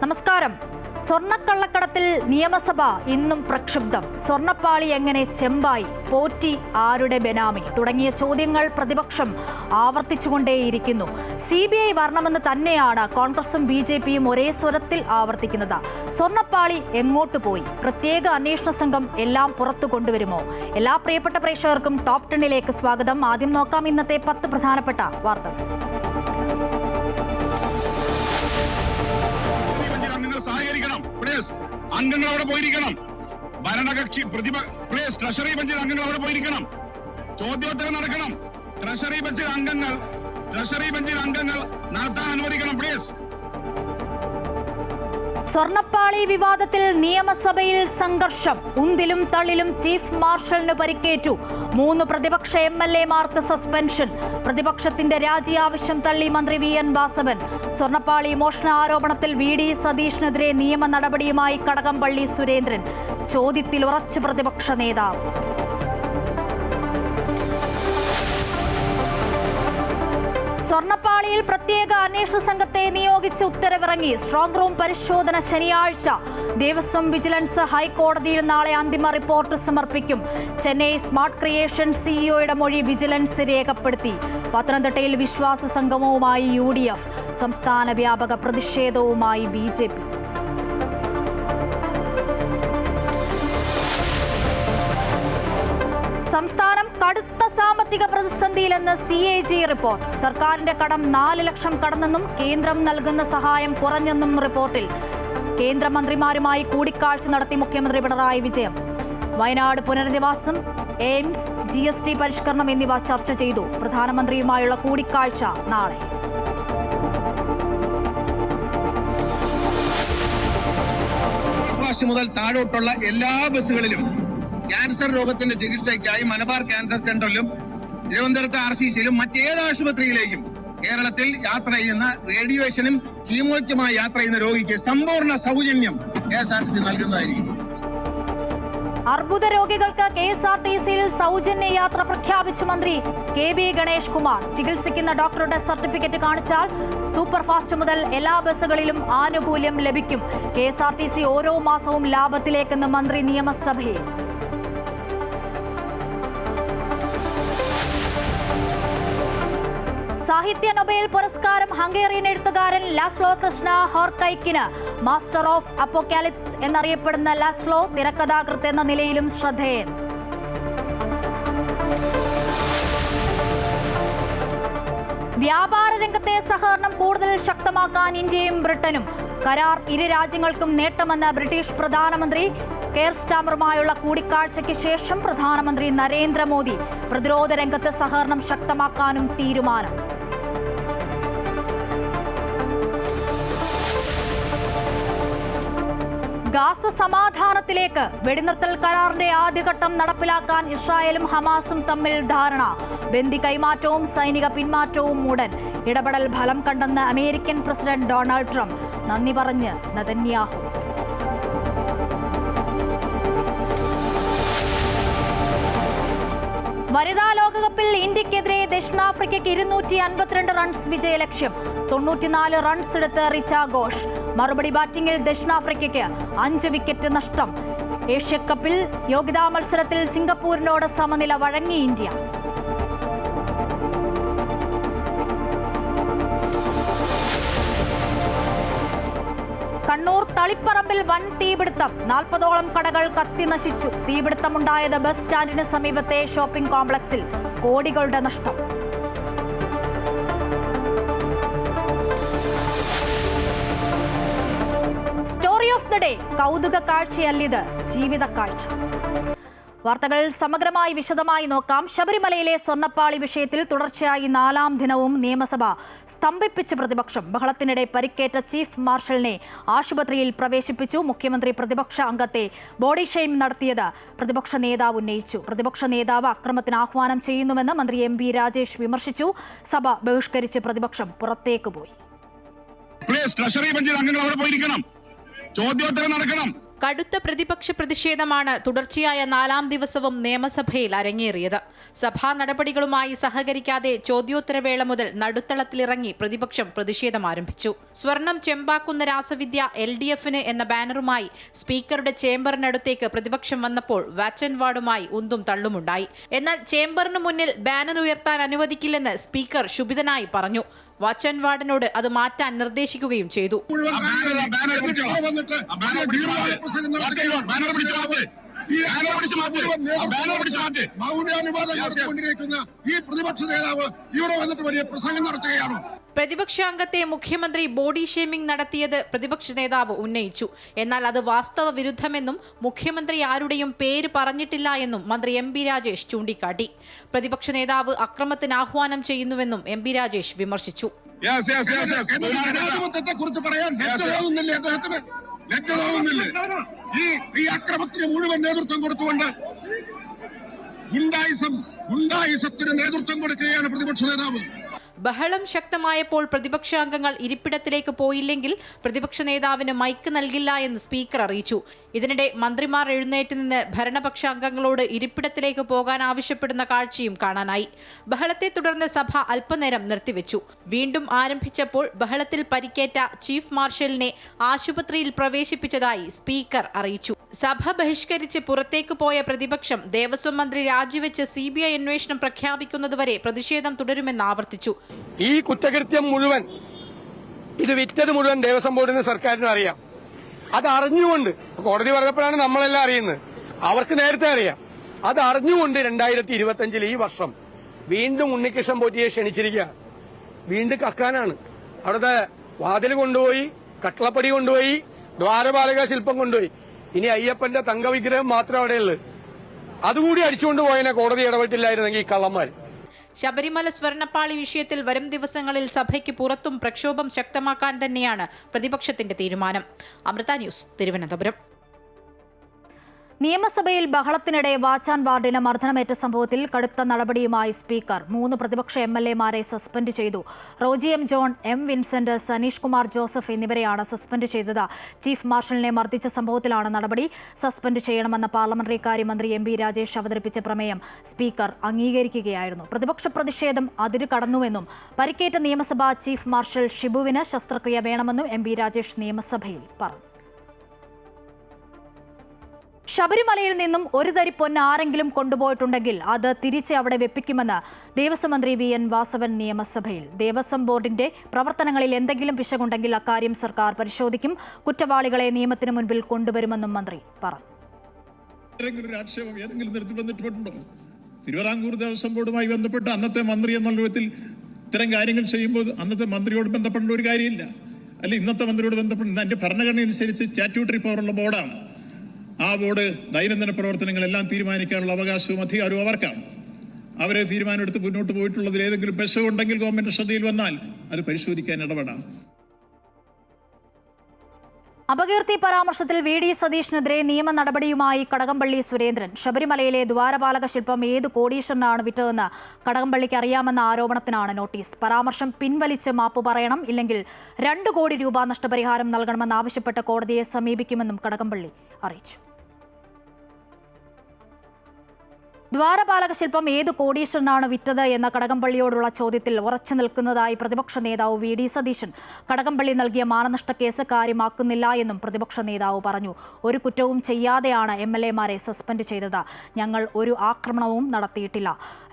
നമസ്കാരം. സ്വർണ്ണക്കള്ളക്കടത്തിൽ നിയമസഭ ഇന്നും പ്രക്ഷുബ്ധം. സ്വർണ്ണപ്പാളി എങ്ങനെ ചെമ്പായി? പോറ്റി ആരുടെ ബെനാമി? തുടങ്ങിയ ചോദ്യങ്ങൾ പ്രതിപക്ഷം ആവർത്തിച്ചുകൊണ്ടേയിരിക്കുന്നു. CBI വരണമെന്ന് തന്നെയാണ് കോൺഗ്രസും BJPയും ഒരേ സ്വരത്തിൽ ആവർത്തിക്കുന്നത്. സ്വർണ്ണപ്പാളി എങ്ങോട്ട് പോയി? പ്രത്യേക അന്വേഷണ സംഘം എല്ലാം പുറത്തു കൊണ്ടുവരുമോ? എല്ലാ പ്രിയപ്പെട്ട പ്രേക്ഷകർക്കും ടോപ് 10ലേക്ക് സ്വാഗതം. ആദ്യം നോക്കാം ഇന്നത്തെ 10 പ്രധാനപ്പെട്ട വാർത്തകൾ. സഹകരിക്കണം. അംഗങ്ങൾ അവിടെ പോയിരിക്കണം. ഭരണകക്ഷി ട്രഷറി ബെഞ്ചിൽ അംഗങ്ങൾ അവിടെ പോയിരിക്കണം. ചോദ്യോത്തരം നടക്കണം. ട്രഷറി ബെഞ്ചിൽ അംഗങ്ങൾ നടത്താൻ അനുവദിക്കണം. പ്ലീസ്. സ്വർണ്ണപ്പാളി വിവാദത്തിൽ നിയമസഭയിൽ സംഘർഷം. ഉന്തിലും തള്ളിലും ചീഫ് മാർഷലിന് പരിക്കേറ്റു. 3 പ്രതിപക്ഷ MLA-മാർക്ക് സസ്പെൻഷൻ. പ്രതിപക്ഷത്തിന്റെ രാജി ആവശ്യം തള്ളി മന്ത്രി VN വാസവൻ. സ്വർണ്ണപ്പാളി മോഷണ ആരോപണത്തിൽ VD സതീഷിനെതിരെ നിയമ നടപടിയുമായി കടകംപള്ളി സുരേന്ദ്രൻ. ചോദ്യത്തിൽ ഉറച്ചു പ്രതിപക്ഷ നേതാവ്. സ്വർണ്ണപ്പാളിയിൽ പ്രത്യേക അന്വേഷണ സംഘത്തെ നിയോഗിച്ച് ഉത്തരവിറങ്ങി. സ്ട്രോങ് റൂം പരിശോധന ശനിയാഴ്ച. ദേവസ്വം വിജിലൻസ് ഹൈക്കോടതിയിൽ നാളെ അന്തിമ റിപ്പോർട്ട് സമർപ്പിക്കും. ചെന്നൈ സ്മാർട്ട് ക്രിയേഷൻ CEOയുടെ മൊഴി വിജിലൻസ് രേഖപ്പെടുത്തി. പത്തനംതിട്ടയിൽ വിശ്വാസ സംഗമവുമായി UDF. സംസ്ഥാന വ്യാപക പ്രതിഷേധവുമായി BJP. സംസ്ഥാനം കടുത്ത സാമ്പത്തിക പ്രതിസന്ധിയിലെന്ന് CAG റിപ്പോർട്ട്. സർക്കാരിന്റെ കടം 4 ലക്ഷം കടന്നെന്നും കേന്ദ്രം നൽകുന്ന സഹായം കുറഞ്ഞെന്നും റിപ്പോർട്ടിൽ. കേന്ദ്രമന്ത്രിമാരുമായി കൂടിക്കാഴ്ച നടത്തി മുഖ്യമന്ത്രി പിണറായി വിജയൻ. വയനാട് പുനരധിവാസം, എയിംസ്, GST പരിഷ്കരണം എന്നിവ ചർച്ച ചെയ്തു. പ്രധാനമന്ത്രിയുമായുള്ള കൂടിക്കാഴ്ച നാളെ. മുതൽ താഴോട്ടുള്ള എല്ലാ ബസ്സുകളിലും ക്യാൻസർ രോഗത്തിന്റെ ചികിത്സയ്ക്കായി മലബാർ ക്യാൻസർ സെന്ററിലും തിരുവനന്തപുരത്ത് RCCയിലും മറ്റേത് ആശുപത്രിയിലേക്കും കേരളത്തിൽ യാത്ര ചെയ്യുന്ന റേഡിയേഷനും കീമോയ്ക്കുമായി യാത്ര ചെയ്യുന്ന രോഗിക്ക് സമ്പൂർണ്ണ സൗജന്യം KSRTC നൽകുന്നതായിരിക്കും. അർബുദ രോഗികൾക്ക് KSRTCയിൽ സൗജന്യ യാത്ര പ്രഖ്യാപിച്ചു മന്ത്രി KB ഗണേഷ് കുമാർ. ചികിത്സിക്കുന്ന ഡോക്ടറുടെ സർട്ടിഫിക്കറ്റ് കാണിച്ചാൽ സൂപ്പർ ഫാസ്റ്റ് മുതൽ എല്ലാ ബസ്സുകളിലും ആനുകൂല്യം ലഭിക്കും. KSRTC ഓരോ മാസവും ലാഭത്തിലേക്കെന്ന് മന്ത്രി നിയമസഭയിൽ. സാഹിത്യ നൊബേൽ പുരസ്കാരം ഹംഗേറിയൻ എഴുത്തുകാരൻ ലാസ്ലോ കൃഷ്ണ ഹോർക്കൈക്കിന്. മാസ്റ്റർ ഓഫ് അപ്പോക്കാലിപ്സ് എന്നറിയപ്പെടുന്ന ലാസ്ലോ തിരക്കഥാകൃത്ത് എന്ന നിലയിലും ശ്രദ്ധേയൻ. വ്യാപാര രംഗത്തെ സഹകരണം കൂടുതൽ ശക്തമാക്കാൻ ഇന്ത്യയും ബ്രിട്ടനും. കരാർ ഇരു രാജ്യങ്ങൾക്കും നേട്ടമെന്ന് ബ്രിട്ടീഷ് പ്രധാനമന്ത്രി കെയർ സ്റ്റാമറുമായുള്ള കൂടിക്കാഴ്ചയ്ക്ക് ശേഷം പ്രധാനമന്ത്രി നരേന്ദ്രമോദി. പ്രതിരോധ രംഗത്ത് സഹകരണം ശക്തമാക്കാനും തീരുമാനം. ഗാസ സമാധാനത്തിലേക്ക്. വെടിനിർത്തൽ കരാറിന്റെ ആദ്യഘട്ടം നടപ്പിലാക്കാൻ ഇസ്രായേലും ഹമാസും തമ്മിൽ ധാരണ. ബന്ദി കൈമാറ്റവും സൈനിക പിന്മാറ്റവും ഉടൻ. ഇടപെടൽ ഫലം കണ്ടെന്ന് അമേരിക്കൻ പ്രസിഡന്റ് ഡൊണാൾഡ് ട്രംപ്. നന്ദി പറഞ്ഞ് നെതന്യാഹു. വനിതാ ലോകകപ്പിൽ ഇന്ത്യക്കെതിരെ ദക്ഷിണാഫ്രിക്കയ്ക്ക് 252 റൺസ് വിജയലക്ഷ്യം. 94 റൺസ് എടുത്ത് റിച്ച ഘോഷ്. മറുപടി ബാറ്റിംഗിൽ ദക്ഷിണാഫ്രിക്കയ്ക്ക് 5 വിക്കറ്റ് നഷ്ടം. ഏഷ്യക്കപ്പിൽ യോഗ്യതാ മത്സരത്തിൽ സിംഗപ്പൂരിനോട് സമനില വഴങ്ങി ഇന്ത്യ. കണ്ണൂർ തളിപ്പറമ്പിൽ വൻ തീപിടുത്തം. 40ഓളം കടകൾ കത്തി നശിച്ചു. തീപിടുത്തമുണ്ടായത് ബസ് സ്റ്റാൻഡിന് സമീപത്തെ ഷോപ്പിംഗ് കോംപ്ലക്സിൽ. കോടികളുടെ നഷ്ടം. Story of the day. കൗതുക കാഴ്ചയല്ലിത്, ജീവിത കാഴ്ച. വാർത്തകൾ സമഗ്രമായി വിശദമായി നോക്കാം. ശബരിമലയിലെ സ്വർണ്ണപ്പാളി വിഷയത്തിൽ തുടർച്ചയായി 4ാം ദിനവും നിയമസഭ സ്തംഭിപ്പിച്ച് പ്രതിപക്ഷം. ബഹളത്തിനിടെ പരിക്കേറ്റ ചീഫ് മാർഷലിനെ ആശുപത്രിയിൽ പ്രവേശിപ്പിച്ചു. മുഖ്യമന്ത്രി പ്രതിപക്ഷ അംഗത്തെ ബോഡി ഷെയിം നടത്തിയത് പ്രതിപക്ഷ നേതാവ് ഉന്നയിച്ചു. പ്രതിപക്ഷ നേതാവ് അക്രമത്തിന് ആഹ്വാനം ചെയ്യുന്നുവെന്ന് മന്ത്രി MP രാജേഷ് വിമർശിച്ചു. സഭ ബഹിഷ്കരിച്ച് പ്രതിപക്ഷം പുറത്തേക്ക് പോയി. ട്രഷറി ബെഞ്ചിൽ അംഗങ്ങൾ അവിടെ പോയിരിക്കണം. ചോദ്യോത്തരം നടക്കണം. കടുത്ത പ്രതിപക്ഷ പ്രതിഷേധമാണ് തുടർച്ചയായ 4ാം ദിവസവും നിയമസഭയിൽ അരങ്ങേറിയത്. സഭാ നടപടികളുമായി സഹകരിക്കാതെ ചോദ്യോത്തരവേള മുതൽ നടുത്തളത്തിലിറങ്ങി പ്രതിപക്ഷം പ്രതിഷേധം ആരംഭിച്ചു. സ്വർണം ചെമ്പാക്കുന്ന രാസവിദ്യ LDFന് എന്ന ബാനറുമായി സ്പീക്കറുടെ ചേംബറിനടുത്തേക്ക് പ്രതിപക്ഷം വന്നപ്പോൾ വാച്ച് ആൻഡ് വാർഡുമായി ഉന്തും തള്ളുമുണ്ടായി. എന്നാൽ ചേംബറിന് മുന്നിൽ ബാനർ ഉയർത്താൻ അനുവദിക്കില്ലെന്ന് സ്പീക്കർ ക്ഷുഭിതനായി പറഞ്ഞു. വാച്ച് ആൻഡ് വാർഡിനോട് അത് മാറ്റാൻ നിർദ്ദേശിക്കുകയും ചെയ്തു. പ്രതിപക്ഷാംഗത്തെ മുഖ്യമന്ത്രി ബോഡി ഷേമിംഗ് നടത്തിയത് പ്രതിപക്ഷ നേതാവ് ഉന്നയിച്ചു. എന്നാൽ അത് വാസ്തവ വിരുദ്ധമെന്നും മുഖ്യമന്ത്രി ആരുടെയും പേര് പറഞ്ഞിട്ടില്ല എന്നും മന്ത്രി MB രാജേഷ് ചൂണ്ടിക്കാട്ടി. പ്രതിപക്ഷ നേതാവ് അക്രമത്തിന് ആഹ്വാനം ചെയ്യുന്നുവെന്നും MB രാജേഷ് വിമർശിച്ചു. ഈ അക്രമത്തിന് മുഴുവൻ നേതൃത്വം കൊടുത്തുകൊണ്ട് ഗുണ്ടായിസത്തിന് നേതൃത്വം കൊടുക്കുകയാണ് പ്രതിപക്ഷ നേതാവ്. ബഹളം ശക്തമായപ്പോൾ പ്രതിപക്ഷാംഗങ്ങൾ ഇരിപ്പിടത്തിലേക്ക് പോയില്ലെങ്കിൽ പ്രതിപക്ഷ നേതാവിന് മൈക്ക് നൽകില്ല എന്ന് സ്പീക്കർ അറിയിച്ചു. ഇതിനിടെ മന്ത്രിമാർ എഴുന്നേറ്റ് നിന്ന് ഭരണപക്ഷാംഗങ്ങളോട് ഇരിപ്പിടത്തിലേക്ക് പോകാൻ ആവശ്യപ്പെടുന്ന കാഴ്ചയും കാണാനായി. ബഹളത്തെ തുടർന്ന് സഭ അല്പനേരം നിർത്തിവെച്ചു. വീണ്ടും ആരംഭിച്ചപ്പോൾ ബഹളത്തിൽ പരിക്കേറ്റ ചീഫ് മാർഷലിനെ ആശുപത്രിയിൽ പ്രവേശിപ്പിച്ചതായി സ്പീക്കർ അറിയിച്ചു. സഭ ബഹിഷ്കരിച്ച് പുറത്തേക്ക് പോയ പ്രതിപക്ഷം ദേവസ്വം മന്ത്രി രാജിവെച്ച് CBI അന്വേഷണം പ്രഖ്യാപിക്കുന്നതുവരെ പ്രതിഷേധം തുടരുമെന്ന് ആവർത്തിച്ചു. ഈ കുറ്റകൃത്യം മുഴുവൻ, ഇത് വിറ്റത് മുഴുവൻ ദേവസ്വം ബോർഡിന് സർക്കാരിനും അറിയാം. അത് അറിഞ്ഞുകൊണ്ട്, കോടതി പറഞ്ഞപ്പോഴാണ് നമ്മളെല്ലാം അറിയുന്നത്, അവർക്ക് നേരത്തെ അറിയാം. അത് അറിഞ്ഞുകൊണ്ട് 2025 ഈ വർഷം വീണ്ടും ഉണ്ണികൃഷ്ണൻ പോറ്റിയെ ക്ഷണിച്ചിരിക്കുക. വീണ്ടും കക്കാനാണ്. അവിടുത്തെ വാതിൽ കൊണ്ടുപോയി, കട്ടളപ്പടി കൊണ്ടുപോയി, ദ്വാരപാലക ശില്പം കൊണ്ടുപോയി. ഇനി അയ്യപ്പന്റെ തങ്കവിഗ്രഹം മാത്രം അവിടെയുള്ളത്. അതുകൂടി അടിച്ചുകൊണ്ട് പോയതിനെ കോടതി ഇടപെട്ടില്ലായിരുന്നെങ്കിൽ ഈ കള്ളന്മാർ. ശബരിമല സ്വർണ്ണപ്പാളി വിഷയത്തിൽ വരും ദിവസങ്ങളിൽ സഭയ്ക്ക് പുറത്തും പ്രക്ഷോഭം ശക്തമാക്കാൻ തന്നെയാണ് പ്രതിപക്ഷത്തിന്റെ തീരുമാനം. അമൃത ന്യൂസ്, തിരുവനന്തപുരം. നിയമസഭയിൽ ബഹളത്തിനിടെ വാച്ച് ആൻഡ് വാർഡിന് മർദ്ദനമേറ്റ സംഭവത്തിൽ കടുത്ത നടപടിയുമായി സ്പീക്കർ 3 പ്രതിപക്ഷ MLA-മാരെ സസ്പെൻഡ് ചെയ്തു. Roji M. John, M. Vincent, Sanish Kumar Joseph എന്നിവരെയാണ് സസ്പെൻഡ് ചെയ്തത്. ചീഫ് മാർഷലിനെ മർദ്ദിച്ച സംഭവത്തിലാണ് നടപടി. സസ്പെൻഡ് ചെയ്യണമെന്ന പാർലമെന്ററി കാര്യമന്ത്രി MB രാജേഷ് അവതരിപ്പിച്ച പ്രമേയം സ്പീക്കർ അംഗീകരിക്കുകയായിരുന്നു. പ്രതിപക്ഷ പ്രതിഷേധം അതിരു കടന്നുവെന്നും പരിക്കേറ്റ നിയമസഭാ ചീഫ് മാർഷൽ ഷിബുവിന് ശസ്ത്രക്രിയ വേണമെന്നും MB രാജേഷ് നിയമസഭയിൽ പറഞ്ഞു. ശബരിമലയിൽ നിന്നും ഒരു തരി പൊന്ന് ആരെങ്കിലും കൊണ്ടുപോയിട്ടുണ്ടെങ്കിൽ അത് തിരിച്ച് അവിടെ വെപ്പിക്കുമെന്ന് ദേവസ്വം മന്ത്രി VN വാസവൻ നിയമസഭയിൽ. ദേവസ്വം ബോർഡിന്റെ പ്രവർത്തനങ്ങളിൽ എന്തെങ്കിലും പിശകുണ്ടെങ്കിൽ അക്കാര്യം സർക്കാർ പരിശോധിക്കും. കുറ്റവാളികളെ നിയമത്തിന് മുൻപിൽ കൊണ്ടുവരുമെന്നും മന്ത്രി പറഞ്ഞു. തിരുവിതാംകൂർ ദേവസ്വം ബോർഡുമായി ബന്ധപ്പെട്ട് അന്നത്തെ മന്ത്രി എന്നുള്ള രൂപത്തിൽ ഇത്തരം കാര്യങ്ങൾ ചെയ്യുമ്പോൾ അന്നത്തെ മന്ത്രിയോട് ബന്ധപ്പെടേണ്ട ഒരു കാര്യമില്ല. അല്ല, ഇന്നത്തെ മന്ത്രിയോട് ബന്ധപ്പെടുന്ന എന്റെ ഭരണഘടന അനുസരിച്ച് സ്റ്റാറ്റ്യൂട്ടറി പവറുള്ള ബോർഡാണ്. ആ ബോർഡ് ദൈനംദിന പ്രവർത്തനങ്ങളെല്ലാം തീരുമാനിക്കാനുള്ള അവകാശവും അധികാരവും അവർക്കാണ്. അവരെ തീരുമാനമെടുത്ത് മുന്നോട്ട് പോയിട്ടുള്ളതിൽ ഏതെങ്കിലും പെശകുണ്ടെങ്കിൽ ഗവൺമെന്റ് ശ്രദ്ധയിൽ വന്നാൽ അത് പരിശോധിക്കാൻ ഇടപെടാം. അപകീർത്തി പരാമർശത്തിൽ VD സതീഷിനെതിരെ നിയമ നടപടിയുമായി കടകംപള്ളി സുരേന്ദ്രൻ. ശബരിമലയിലെ ദ്വാരപാലക ശില്പം ഏത് കോടീശ്വരനാണ് വിറ്റതെന്ന് കടകംപള്ളിക്ക് അറിയാമെന്ന ആരോപണത്തിനാണ് നോട്ടീസ്. പരാമർശം പിൻവലിച്ച് മാപ്പ് പറയണം, ഇല്ലെങ്കിൽ 2 കോടി രൂപ നഷ്ടപരിഹാരം നൽകണമെന്നാവശ്യപ്പെട്ട് കോടതിയെ സമീപിക്കുമെന്നും കടകംപള്ളി അറിയിച്ചു. ദ്വാരപാലക ശില്പം ഏത് കോടീശ്വരനാണ് വിറ്റത് എന്ന കടകംപള്ളിയോടുള്ള ചോദ്യത്തിൽ ഉറച്ചു നിൽക്കുന്നതായി പ്രതിപക്ഷ നേതാവ് VD സതീശൻ. കടകംപള്ളി നൽകിയ മാനനഷ്ട കേസ് കാര്യമാക്കുന്നില്ല എന്നും പ്രതിപക്ഷ നേതാവ് പറഞ്ഞു. ഒരു കുറ്റവും ചെയ്യാതെയാണ് MLA-മാരെ സസ്പെൻഡ് ചെയ്തത്. ഞങ്ങൾ ഒരു ആക്രമണവും നടത്തിയിട്ടില്ല.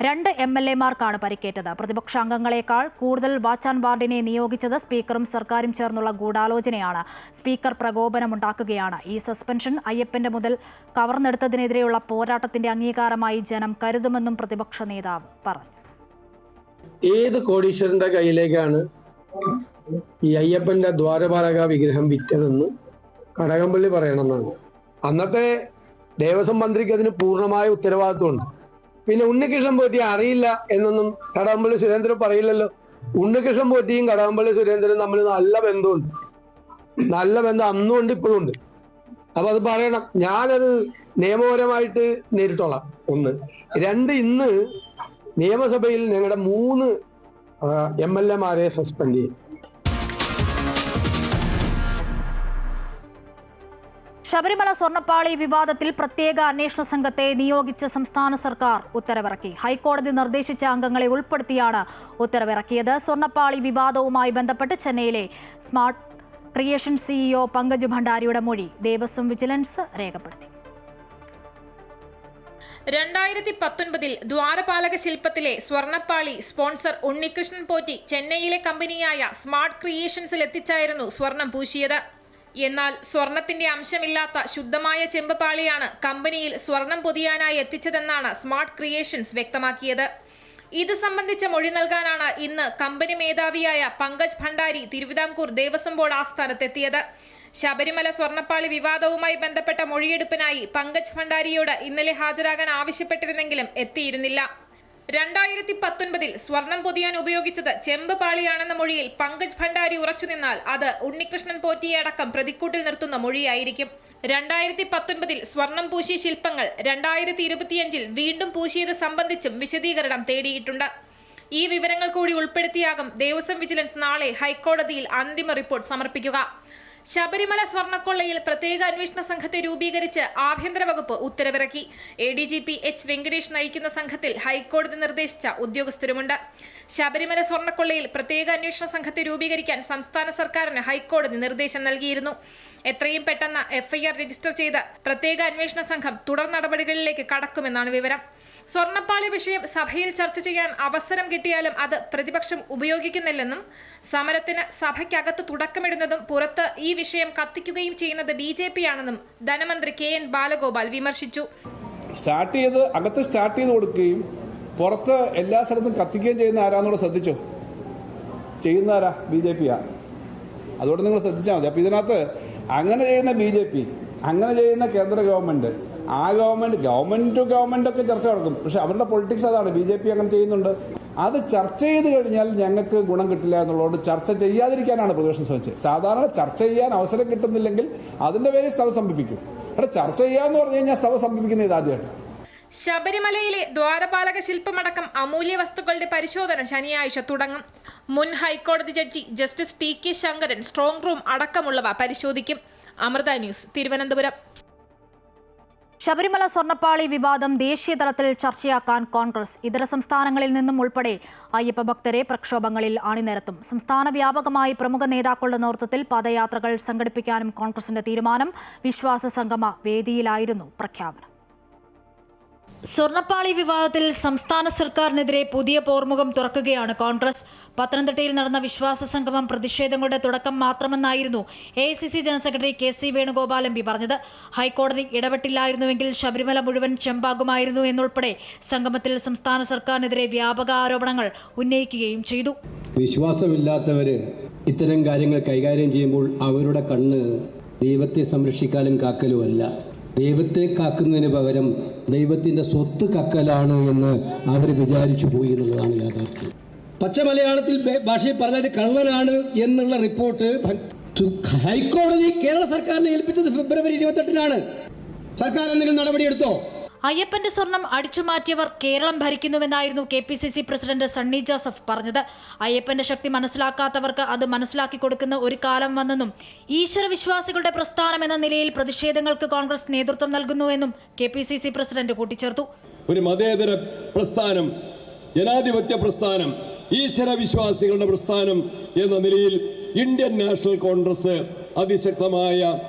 2 MLA-മാർക്കാണ് പരിക്കേറ്റത്. പ്രതിപക്ഷാംഗങ്ങളെക്കാൾ കൂടുതൽ വാച്ച് ആൻഡ് വാർഡിനെ നിയോഗിച്ചത് സ്പീക്കറും സർക്കാരും ചേർന്നുള്ള ഗൂഢാലോചനയാണ്. സ്പീക്കർ പ്രകോപനമുണ്ടാക്കുകയാണ്. ഈ സസ്പെൻഷൻ അയ്യപ്പന്റെ മുതൽ കവർന്നെടുത്തതിനെതിരെയുള്ള പോരാട്ടത്തിന്റെ അംഗീകാരമായി ജനം കരുതുമെന്നും പ്രതിപക്ഷ നേതാവ് പറഞ്ഞു. ഏത് കോടീശ്വരന്റെ കയ്യിലേക്കാണ് ഈ അയ്യപ്പന്റെ ദ്വാരപാലക വിഗ്രഹം വിറ്റതെന്ന് കടകംപള്ളി പറയണമെന്നാണ്. അന്നത്തെ ദേവസ്വം മന്ത്രിക്ക് അതിന് പൂർണ്ണമായ ഉത്തരവാദിത്വമുണ്ട്. പിന്നെ ഉണ്ണികൃഷ്ണൻ പോറ്റി അറിയില്ല എന്നൊന്നും കടകംപള്ളി സുരേന്ദ്രൻ പറയില്ലല്ലോ. ഉണ്ണികൃഷ്ണൻ പോറ്റിയും കടകംപള്ളി സുരേന്ദ്രനും തമ്മിൽ നല്ല ബന്ധമുണ്ട്. നല്ല ബന്ധം അന്നും ഉണ്ട്, ഇപ്പോഴും ഉണ്ട്. അപ്പൊ അത് പറയണം. ഞാനത് നിയമപരമായിട്ട് നേരിട്ടോളാം. 1. 2, ഇന്ന് നിയമസഭയിൽ ഞങ്ങളുടെ 3 MLA-മാരെ സസ്പെൻഡ് ചെയ്യും. ശബരിമല സ്വർണ്ണപ്പാളി വിവാദത്തിൽ പ്രത്യേക അന്വേഷണ സംഘത്തെ നിയോഗിച്ച് സംസ്ഥാന സർക്കാർ ഉത്തരവിറക്കി. ഹൈക്കോടതി നിർദ്ദേശിച്ച അംഗങ്ങളെ ഉൾപ്പെടുത്തിയാണ് ഉത്തരവിറക്കിയത്. സ്വർണ്ണപ്പാളി വിവാദവുമായി ബന്ധപ്പെട്ട് ചെന്നൈയിലെ സ്മാർട്ട് ക്രിയേഷൻ സിഇഒ പങ്കജ് ഭണ്ഡാരിയുടെ മൊഴി ദേവസ്വം വിജിലൻസ് രേഖപ്പെടുത്തി. 2019 ദ്വാരപാലക ശില്പത്തിലെ സ്വർണ്ണപ്പാളി സ്പോൺസർ ഉണ്ണികൃഷ്ണൻ പോറ്റി ചെന്നൈയിലെ കമ്പനിയായ സ്മാർട്ട് ക്രിയേഷൻസിൽ എത്തിച്ചായിരുന്നു സ്വർണം പൂശിയത്. എന്നാൽ സ്വർണത്തിന്റെ അംശമില്ലാത്ത ശുദ്ധമായ ചെമ്പ് പാളിയാണ് കമ്പനിയിൽ സ്വർണം പൊതിയാനായി എത്തിച്ചതെന്നാണ് സ്മാർട്ട് ക്രിയേഷൻസ് വ്യക്തമാക്കിയത്. ഇത് സംബന്ധിച്ച മൊഴി നൽകാനാണ് ഇന്ന് കമ്പനി മേധാവിയായ പങ്കജ് ഭണ്ഡാരി തിരുവിതാംകൂർ ദേവസ്വം ബോർഡ് ആസ്ഥാനത്തെത്തിയത്. ശബരിമല സ്വർണ്ണപ്പാളി വിവാദവുമായി ബന്ധപ്പെട്ട മൊഴിയെടുപ്പിനായി പങ്കജ് ഭണ്ഡാരിയോട് ഇന്നലെ ഹാജരാകാൻ ആവശ്യപ്പെട്ടിരുന്നെങ്കിലും എത്തിയിരുന്നില്ല. 2019 സ്വർണം പൊതിയാൻ ഉപയോഗിച്ചത് ചെമ്പ് പാളിയാണെന്ന മൊഴിയിൽ പങ്കജ് ഭണ്ഡാരി ഉറച്ചുനിന്നാൽ അത് ഉണ്ണികൃഷ്ണൻ പോറ്റിയെ അടക്കം പ്രതിക്കൂട്ടിൽ നിർത്തുന്ന മൊഴിയായിരിക്കും. 2019 സ്വർണം പൂശിയ ശില്പങ്ങൾ 2025 വീണ്ടും പൂശിയത് സംബന്ധിച്ചും വിശദീകരണം തേടിയിട്ടുണ്ട്. ഈ വിവരങ്ങൾ കൂടി ഉൾപ്പെടുത്തിയാകും ദേവസ്വം വിജിലൻസ് നാളെ ഹൈക്കോടതിയിൽ അന്തിമ റിപ്പോർട്ട് സമർപ്പിക്കുക. ശബരിമല സ്വർണ്ണക്കൊള്ളയിൽ പ്രത്യേക അന്വേഷണ സംഘത്തെ രൂപീകരിച്ച് ആഭ്യന്തര വകുപ്പ് ഉത്തരവിറക്കി. ADGP H. വെങ്കടേഷ് നയിക്കുന്ന സംഘത്തിൽ ഹൈക്കോടതി നിർദ്ദേശിച്ച ഉദ്യോഗസ്ഥരുമുണ്ട്. ശബരിമല സ്വർണ്ണക്കൊള്ളയിൽ പ്രത്യേക അന്വേഷണ സംഘത്തെ രൂപീകരിക്കാൻ സംസ്ഥാന സർക്കാരിന് ഹൈക്കോടതി നിർദ്ദേശം നൽകിയിരുന്നു. എത്രയും പെട്ടെന്ന് FIR രജിസ്റ്റർ ചെയ്ത് പ്രത്യേക അന്വേഷണ സംഘം തുടർ നടപടികളിലേക്ക് കടക്കുമെന്നാണ് വിവരം. സ്വർണ്ണപ്പാളി വിഷയം സഭയിൽ ചർച്ച ചെയ്യാൻ അവസരം കിട്ടിയാലും അത് പ്രതിപക്ഷം ഉപയോഗിക്കുന്നില്ലെന്നും സമരത്തിന് സഭയ്ക്കകത്ത് തുടക്കമിടുന്നതും പുറത്ത് ഈ വിഷയം കത്തിക്കുകയും ചെയ്യുന്നത് BJP ആണെന്നും ധനമന്ത്രി KN ബാലഗോപാൽ വിമർശിച്ചു. അകത്ത് സ്റ്റാർട്ട് ചെയ്ത് കൊടുക്കുകയും പുറത്ത് എല്ലാ സ്ഥലത്തും കത്തിക്കുകയും ചെയ്യുന്ന ആരാന്നൂടെ ശ്രദ്ധിച്ചോ? ചെയ്യുന്ന ആരാ? BJP. അതുകൊണ്ട് നിങ്ങൾ ശ്രദ്ധിച്ചാൽ മതി. അപ്പോൾ ഇതിനകത്ത് അങ്ങനെ ചെയ്യുന്ന BJP, അങ്ങനെ ചെയ്യുന്ന കേന്ദ്ര ഗവൺമെന്റ്, ആ ഗവൺമെന്റ് ടു ഗവൺമെന്റ് ഒക്കെ ചർച്ച നടക്കും. പക്ഷെ അവരുടെ പൊളിറ്റിക്സ് അതാണ്. BJP അങ്ങനെ ചെയ്യുന്നുണ്ട്. അത് ചർച്ച ചെയ്ത് കഴിഞ്ഞാൽ ഞങ്ങൾക്ക് ഗുണം കിട്ടില്ല എന്നുള്ളതുകൊണ്ട് ചർച്ച ചെയ്യാതിരിക്കാനാണ് പ്രതിപക്ഷം ശ്രമിച്ചത്. സാധാരണ ചർച്ച ചെയ്യാൻ അവസരം കിട്ടുന്നില്ലെങ്കിൽ അതിന്റെ പേരിൽ സഭ സംഭിപ്പിക്കും. അവിടെ ചർച്ച ചെയ്യാന്ന് പറഞ്ഞു കഴിഞ്ഞാൽ സഭ സംഭിപ്പിക്കുന്ന ഇതാദ്യമായിട്ട്. ശബരിമലയിലെ ദ്വാരപാലക ശില്പമടക്കം അമൂല്യ വസ്തുക്കളുടെ പരിശോധന ശനിയാഴ്ച തുടങ്ങും. മുൻ ഹൈക്കോടതി ജഡ്ജി justice TK Sankaran strong room അടക്കമുള്ളവ പരിശോധിക്കും. അമൃത ന്യൂസ്, തിരുവനന്തപുരം. ശബരിമല സ്വർണ്ണപ്പാളി വിവാദം ദേശീയ തലത്തിൽ ചർച്ചയാക്കാൻ കോൺഗ്രസ് ഇതര സംസ്ഥാനങ്ങളിൽ നിന്നും ഉൾപ്പെടെ അയ്യപ്പ ഭക്തരെ പ്രക്ഷോഭങ്ങളിൽ അണിനിരത്തും. സംസ്ഥാന വ്യാപകമായി പ്രമുഖ നേതാക്കളുടെ നേതൃത്വത്തിൽ പദയാത്രകൾ സംഘടിപ്പിക്കാനും കോൺഗ്രസിന്റെ തീരുമാനം. വിശ്വാസ സംഗമ വേദിയിലായിരുന്നു പ്രഖ്യാപനം. സ്വർണ്ണപ്പാളി വിവാദത്തിൽ സംസ്ഥാന സർക്കാരിനെതിരെ പുതിയ പോർമുഖം തുറക്കുകയാണ് കോൺഗ്രസ്. പത്തനംതിട്ടയിൽ നടന്ന വിശ്വാസ സംഗമം പ്രതിഷേധങ്ങളുടെ തുടക്കം മാത്രമെന്നായിരുന്നു AICC general secretary KC Venugopal MP പറഞ്ഞത്. ഹൈക്കോടതി ഇടപെട്ടില്ലായിരുന്നുവെങ്കിൽ ശബരിമല മുഴുവൻ ചെമ്പാകുമായിരുന്നു എന്നുൾപ്പെടെ സംഗമത്തിൽ സംസ്ഥാന സർക്കാരിനെതിരെ വ്യാപക ആരോപണങ്ങൾ ഉന്നയിക്കുകയും ചെയ്തു. വിശ്വാസമില്ലാത്തവര് ഇത്തരം കാര്യങ്ങൾ കൈകാര്യം ചെയ്യുമ്പോൾ അവരുടെ കണ്ണ് ദൈവത്തെ സംരക്ഷിക്കാനും കാക്കലുമല്ല, ദൈവത്തെ കാക്കുന്നതിന് പകരം ദൈവത്തിൻ്റെ സ്വത്ത് കക്കലാണ് എന്ന് അവർ വിചാരിച്ചു പോയി എന്നുള്ളതാണ് യാഥാർത്ഥ്യം. പച്ച മലയാളത്തിൽ ഭാഷയിൽ പറഞ്ഞത് കള്ളനാണ് എന്നുള്ള റിപ്പോർട്ട് ഹൈക്കോടതി കേരള സർക്കാരിനെ ഏൽപ്പിച്ചത് ഫെബ്രുവരി 28-നാണ്. സർക്കാർ എന്തെങ്കിലും നടപടിയെടുത്തോ? അയ്യപ്പന്റെ സ്വർണം അടിച്ചുമാറ്റിയവർ കേരളം ഭരിക്കുന്നുവെന്നായിരുന്നു KPCC പ്രസിഡന്റ് സണ്ണി ജോസഫ് പറഞ്ഞത്. അയ്യപ്പന്റെ ശക്തി മനസ്സിലാക്കാത്തവർക്ക് അത് മനസ്സിലാക്കി കൊടുക്കുന്ന ഒരു കാലം വന്നെന്നും ഈശ്വര വിശ്വാസികളുടെ പ്രസ്ഥാനം എന്ന നിലയിൽ പ്രതിഷേധങ്ങൾക്ക് കോൺഗ്രസ് നേതൃത്വം നൽകുന്നുവെന്നും KPCC പ്രസിഡന്റ് കൂട്ടിച്ചേർത്തു. ഒരു മതേതര പ്രസ്ഥാനം, ജനാധിപത്യ പ്രസ്ഥാനം, ഈശ്വര വിശ്വാസികളുടെ പ്രസ്ഥാനം എന്ന നിലയിൽ ഇന്ത്യൻ നാഷണൽ കോൺഗ്രസ് അതിശക്തമായ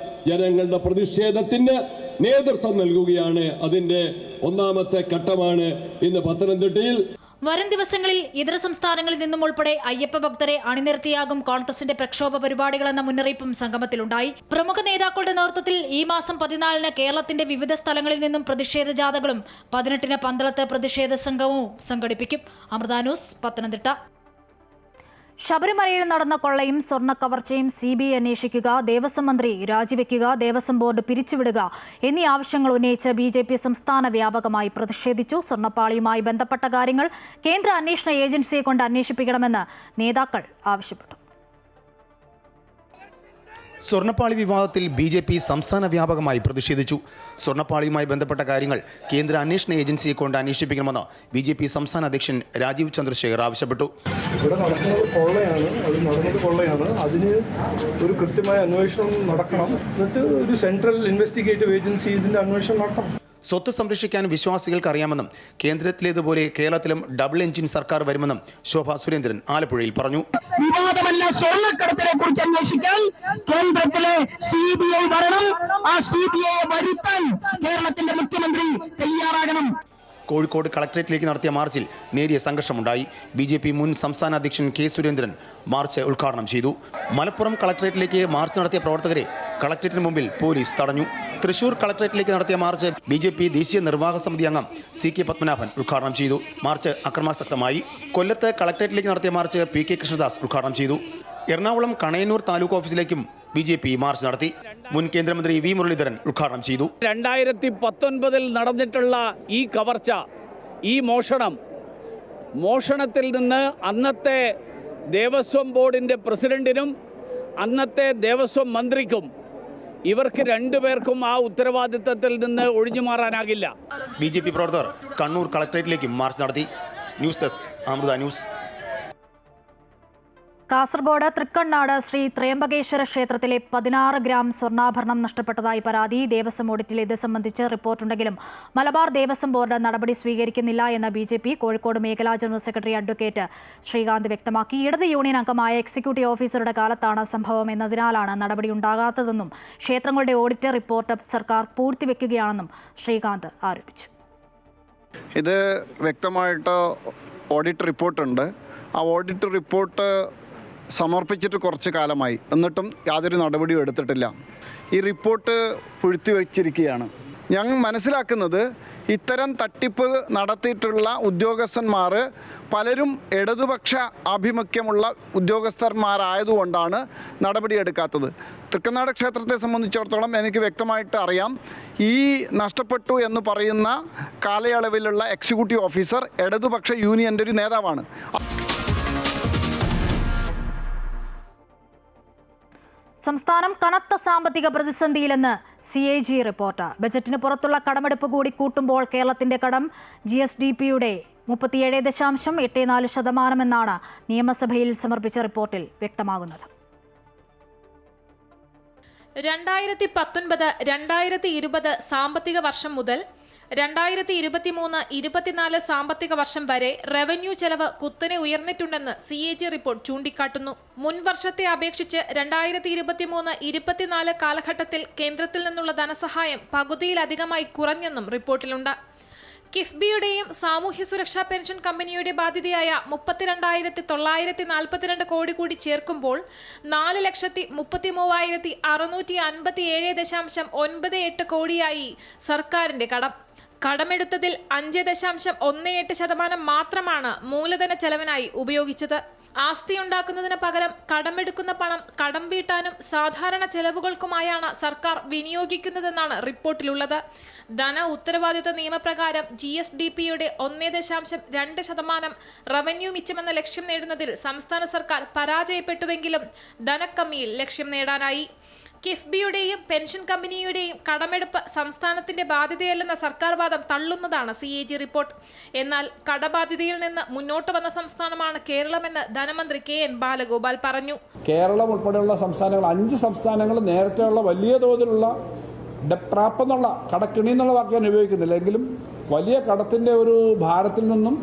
ജനങ്ങളുടെ പ്രതിഷേധത്തിന് നേതൃത്വം നൽകുകയാണ്. അതിന്റെ ഒന്നാമത്തെ ഘട്ടമാണ് ഇന്ന് പത്തനംതിട്ടയിൽ. വരും ദിവസങ്ങളിൽ ഇതര സംസ്ഥാനങ്ങളിൽ നിന്നും ഉൾപ്പെടെ അയ്യപ്പ ഭക്തരെ അണിനിരത്തിയാകും കോൺഗ്രസിന്റെ പ്രക്ഷോഭ പരിപാടികളെന്ന മുന്നറിയിപ്പും സംഗമത്തിലുണ്ടായി. പ്രമുഖ നേതാക്കളുടെ നേതൃത്വത്തിൽ ഈ മാസം 14-ന് കേരളത്തിന്റെ വിവിധ സ്ഥലങ്ങളിൽ നിന്നും പ്രതിഷേധ ജാഥകളും 18-ന് പന്തളത്ത് പ്രതിഷേധ സംഗമവും സംഘടിപ്പിക്കും. അമൃത ന്യൂസ്, പത്തനംതിട്ട. ശബരിമലയിൽ നടന്ന കൊള്ളയും സ്വർണ്ണ കവർച്ചയും CBI അന്വേഷിക്കുക, ദേവസ്വം മന്ത്രി രാജിവെക്കുക, ദേവസ്വം ബോർഡ് പിരിച്ചുവിടുക എന്നീ ആവശ്യങ്ങൾ ഉന്നയിച്ച് BJP സംസ്ഥാന വ്യാപകമായി പ്രതിഷേധിച്ചു. സ്വർണ്ണപ്പാളിയുമായി ബന്ധപ്പെട്ട കാര്യങ്ങൾ കേന്ദ്ര അന്വേഷണ ഏജൻസിയെ കൊണ്ട് അന്വേഷിപ്പിക്കണമെന്ന് നേതാക്കൾ ആവശ്യപ്പെട്ടു. സ്വർണ്ണപ്പാളി വിവാദത്തിൽ BJP സംസ്ഥാന വ്യാപകമായി പ്രതിഷേധിച്ചു. സ്വർണ്ണപ്പാളിയുമായി ബന്ധപ്പെട്ട കാര്യങ്ങൾ കേന്ദ്ര അന്വേഷണ ഏജൻസിയെ കൊണ്ട് അന്വേഷിപ്പിക്കണമെന്ന് BJP സംസ്ഥാന അധ്യക്ഷൻ രാജീവ് ചന്ദ്രശേഖർ ആവശ്യപ്പെട്ടു. ഇവിടെ നടക്കുന്നത് കൊള്ളയാണ്. അതിന് ഒരു കൃത്യമായ അന്വേഷണം നടക്കണം. എന്നിട്ട് ഒരു സെൻട്രൽ ഇൻവെസ്റ്റിഗേറ്റീവ് ഏജൻസി ഇതിന്റെ അന്വേഷണം നടത്തണം. സ്വത്ത് സംരക്ഷിക്കാൻ വിശ്വാസികൾക്ക് അറിയാമെന്നും കേന്ദ്രത്തിലേതുപോലെ കേരളത്തിലും ഡബിൾ എഞ്ചിൻ സർക്കാർ വരുമെന്നും ശോഭാ സുരേന്ദ്രൻ ആലപ്പുഴയിൽ പറഞ്ഞു. വിവാദമല്ല, സ്വർണ്ണക്കടത്തിനെ കുറിച്ച് അന്വേഷിക്കാൻ കേന്ദ്രത്തിലെ CBI വരണം. ആ CBI വരുത്താൻ കേരളത്തിന്റെ മുഖ്യമന്ത്രി തയ്യാറാകണം. കോഴിക്കോട് കളക്ടറേറ്റിലേക്ക് നടത്തിയ മാർച്ചിൽ നേരിയ സംഘർഷമുണ്ടായി. BJP മുൻ സംസ്ഥാന അധ്യക്ഷൻ K. സുരേന്ദ്രൻ മാർച്ച് ഉദ്ഘാടനം ചെയ്തു. മലപ്പുറം കളക്ടറേറ്റിലേക്ക് മാർച്ച് നടത്തിയ പ്രവർത്തകരെ കളക്ടറേറ്റിന് മുമ്പിൽ പോലീസ് തടഞ്ഞു. തൃശൂർ കളക്ടറേറ്റിലേക്ക് നടത്തിയ മാർച്ച് BJP ദേശീയ നിർവാഹക സമിതി അംഗം CK പത്മനാഭൻ ഉദ്ഘാടനം ചെയ്തു. മാർച്ച് അക്രമാസക്തമായി. കൊല്ലത്ത് കളക്ടറേറ്റിലേക്ക് നടത്തിയ മാർച്ച് PK കൃഷ്ണദാസ് ഉദ്ഘാടനം ചെയ്തു. എറണാകുളം കണയന്നൂർ താലൂക്ക് ഓഫീസിലേക്കും BJP മാർച്ച് നടത്തി. മുൻ കേന്ദ്രമന്ത്രി V. മുരളീധരൻ ഉദ്ഘാടനം ചെയ്തു. 2019 നടന്നിട്ടുള്ള ഈ കവർച്ച, ഈ മോഷണത്തിൽ നിന്ന് അന്നത്തെ ദേവസ്വം ബോർഡിൻ്റെ പ്രസിഡന്റിനും അന്നത്തെ ദേവസ്വം മന്ത്രിക്കും ഇവർക്ക് രണ്ടുപേർക്കും ആ ഉത്തരവാദിത്തത്തിൽ നിന്ന് ഒഴിഞ്ഞു മാറാനാകില്ല. BJP പ്രവർത്തകർ കണ്ണൂർ കളക്ടറേറ്റിലേക്കും മാർച്ച് നടത്തി. News desk Amrita news. Kasaragod Thrikkannad Sri Trayambakeshwara ക്ഷേത്രത്തിലെ 16 ഗ്രാം സ്വർണ്ണാഭരണം നഷ്ടപ്പെട്ടതായി പരാതി. ദേവസ്വം ഓഡിറ്റിൽ ഇത് സംബന്ധിച്ച് റിപ്പോർട്ടുണ്ടെങ്കിലും മലബാർ ദേവസ്വം ബോർഡ് നടപടി സ്വീകരിക്കുന്നില്ല എന്ന് BJP കോഴിക്കോട് മേഖലാ ജനറൽ സെക്രട്ടറി അഡ്വക്കേറ്റ് ശ്രീകാന്ത് വ്യക്തമാക്കി. ഇടത് യൂണിയൻ അംഗമായ എക്സിക്യൂട്ടീവ് ഓഫീസറുടെ കാലത്താണ് സംഭവം എന്നതിനാലാണ് നടപടി ഉണ്ടാകാത്തതെന്നും ക്ഷേത്രങ്ങളുടെ ഓഡിറ്റ് റിപ്പോർട്ട് സർക്കാർ പൂഴ്ത്തിവെക്കുകയാണെന്നും ശ്രീകാന്ത് ആരോപിച്ചു. ഇത് വ്യക്തമായിട്ട് ഓഡിറ്റ് റിപ്പോർട്ടുണ്ട്. ആ ഓഡിറ്റ് റിപ്പോർട്ട് സമർപ്പിച്ചിട്ട് കുറച്ച് കാലമായി, എന്നിട്ടും യാതൊരു നടപടിയും എടുത്തിട്ടില്ല. ഈ റിപ്പോർട്ട് പൂഴ്ത്തിവെച്ചിരിക്കുകയാണ്. ഞങ്ങൾ മനസ്സിലാക്കുന്നത് ഇത്തരം തട്ടിപ്പ് നടത്തിയിട്ടുള്ള ഉദ്യോഗസ്ഥന്മാർ പലരും ഇടതുപക്ഷ ആഭിമുഖ്യമുള്ള ഉദ്യോഗസ്ഥന്മാരായതുകൊണ്ടാണ് നടപടിയെടുക്കാത്തത്. തൃക്കണ്ണാട് ക്ഷേത്രത്തെ സംബന്ധിച്ചിടത്തോളം എനിക്ക് വ്യക്തമായിട്ട് അറിയാം. ഈ നഷ്ടപ്പെട്ടു എന്ന് പറയുന്ന കാലയളവിലുള്ള എക്സിക്യൂട്ടീവ് ഓഫീസർ ഇടതുപക്ഷ യൂണിയൻ്റെ ഒരു നേതാവാണ്. സംസ്ഥാനം കനത്ത സാമ്പത്തിക പ്രതിസന്ധിയിലെന്ന് CAG റിപ്പോർട്ട്. ബജറ്റിന് പുറത്തുള്ള കടമെടുപ്പ് കൂടി കൂട്ടുമ്പോൾ കേരളത്തിന്റെ കടം GSDPയുടെ 37.84% എന്നാണ് നിയമസഭയിൽ സമർപ്പിച്ച റിപ്പോർട്ടിൽ വ്യക്തമാകുന്നത്. 2019-2020 സാമ്പത്തിക വർഷം മുതൽ 2023-24 സാമ്പത്തിക വർഷം വരെ റവന്യൂ ചെലവ് കുത്തനെ ഉയർന്നിട്ടുണ്ടെന്ന് CAG റിപ്പോർട്ട് ചൂണ്ടിക്കാട്ടുന്നു. മുൻ വർഷത്തെ അപേക്ഷിച്ച് 2023-24 കാലഘട്ടത്തിൽ കേന്ദ്രത്തിൽ നിന്നുള്ള ധനസഹായം പകുതിയിലധികമായി കുറഞ്ഞെന്നും റിപ്പോർട്ടിലുണ്ട്. കിഫ്ബിയുടെയും സാമൂഹ്യ സുരക്ഷാ പെൻഷൻ കമ്പനിയുടെ ബാധ്യതയായ 32,942 കോടി കൂടി ചേർക്കുമ്പോൾ 4,33,657.98 കോടിയായി സർക്കാരിന്റെ കടം. കടമെടുത്തതിൽ 5.18% മാത്രമാണ് മൂലധന ചെലവിനായി ഉപയോഗിച്ചത്. ആസ്തിയുണ്ടാക്കുന്നതിന് പകരം കടമെടുക്കുന്ന പണം കടം വീട്ടാനും സാധാരണ ചെലവുകൾക്കുമായാണ് സർക്കാർ വിനിയോഗിക്കുന്നതെന്നാണ് റിപ്പോർട്ടിലുള്ളത്. ധന ഉത്തരവാദിത്വ നിയമപ്രകാരം GSDPയുടെ 1.2% റവന്യൂ മിച്ചമെന്ന ലക്ഷ്യം നേടുന്നതിൽ സംസ്ഥാന സർക്കാർ പരാജയപ്പെട്ടുവെങ്കിലും ധനക്കമ്മിയിൽ ലക്ഷ്യം നേടാനായി. കിഫ്ബിയുടെയും പെൻഷൻ കമ്പനിയുടെയും കടമെടുപ്പ് സംസ്ഥാനത്തിന്റെ ബാധ്യതയല്ലെന്ന സർക്കാർ വാദം തള്ളുന്നതാണ് CAG റിപ്പോർട്ട്. എന്നാൽ കടബാധ്യതയിൽ നിന്ന് മുന്നോട്ട് വന്ന സംസ്ഥാനമാണ് കേരളമെന്ന് ധനമന്ത്രി KN ബാലഗോപാൽ പറഞ്ഞു. കേരളം ഉൾപ്പെടെയുള്ള സംസ്ഥാനങ്ങൾ, 5 സംസ്ഥാനങ്ങൾ നേരത്തെയുള്ള വലിയ തോതിലുള്ള ഡെപ്റ്റ് ട്രാപ്പ് എന്നുള്ള കടക്കിണി എന്നുള്ള വാക്ക് ഞാൻ ഉപയോഗിക്കുന്നില്ല, എങ്കിലും വലിയ കടത്തിന്റെ ഒരു ഭാരത്തിൽ നിന്നും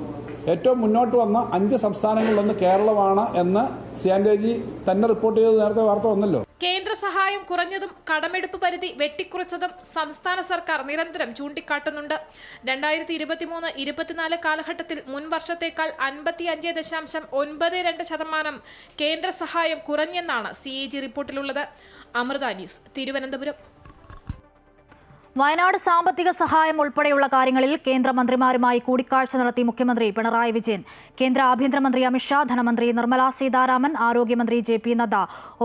ഏറ്റവും മുന്നോട്ട് വന്ന 5 സംസ്ഥാനങ്ങളിലൊന്ന് കേരളമാണ് എന്ന് CAG തന്നെ റിപ്പോർട്ട് ചെയ്ത് നേരത്തെ വാർത്ത വന്നല്ലോ. കേന്ദ്ര സഹായം കുറഞ്ഞതും കടമെടുപ്പ് പരിധി വെട്ടിക്കുറച്ചതും സംസ്ഥാന സർക്കാർ നിരന്തരം ചൂണ്ടിക്കാട്ടുന്നുണ്ട്. 2023-24 കാലഘട്ടത്തിൽ മുൻ വർഷത്തേക്കാൾ 55.92% കേന്ദ്ര സഹായം കുറഞ്ഞെന്നാണ് CAG റിപ്പോർട്ടിലുള്ളത്. അമൃത ന്യൂസ്, തിരുവനന്തപുരം. വയനാട് സാമ്പത്തിക സഹായം ഉൾപ്പെടെയുള്ള കാര്യങ്ങളിൽ കേന്ദ്രമന്ത്രിമാരുമായി കൂടിക്കാഴ്ച നടത്തി മുഖ്യമന്ത്രി പിണറായി വിജയൻ. കേന്ദ്ര ആഭ്യന്തരമന്ത്രി അമിത്ഷാ, ധനമന്ത്രി നിർമ്മല സീതാരാമൻ, ആരോഗ്യമന്ത്രി JP നദ്ദ,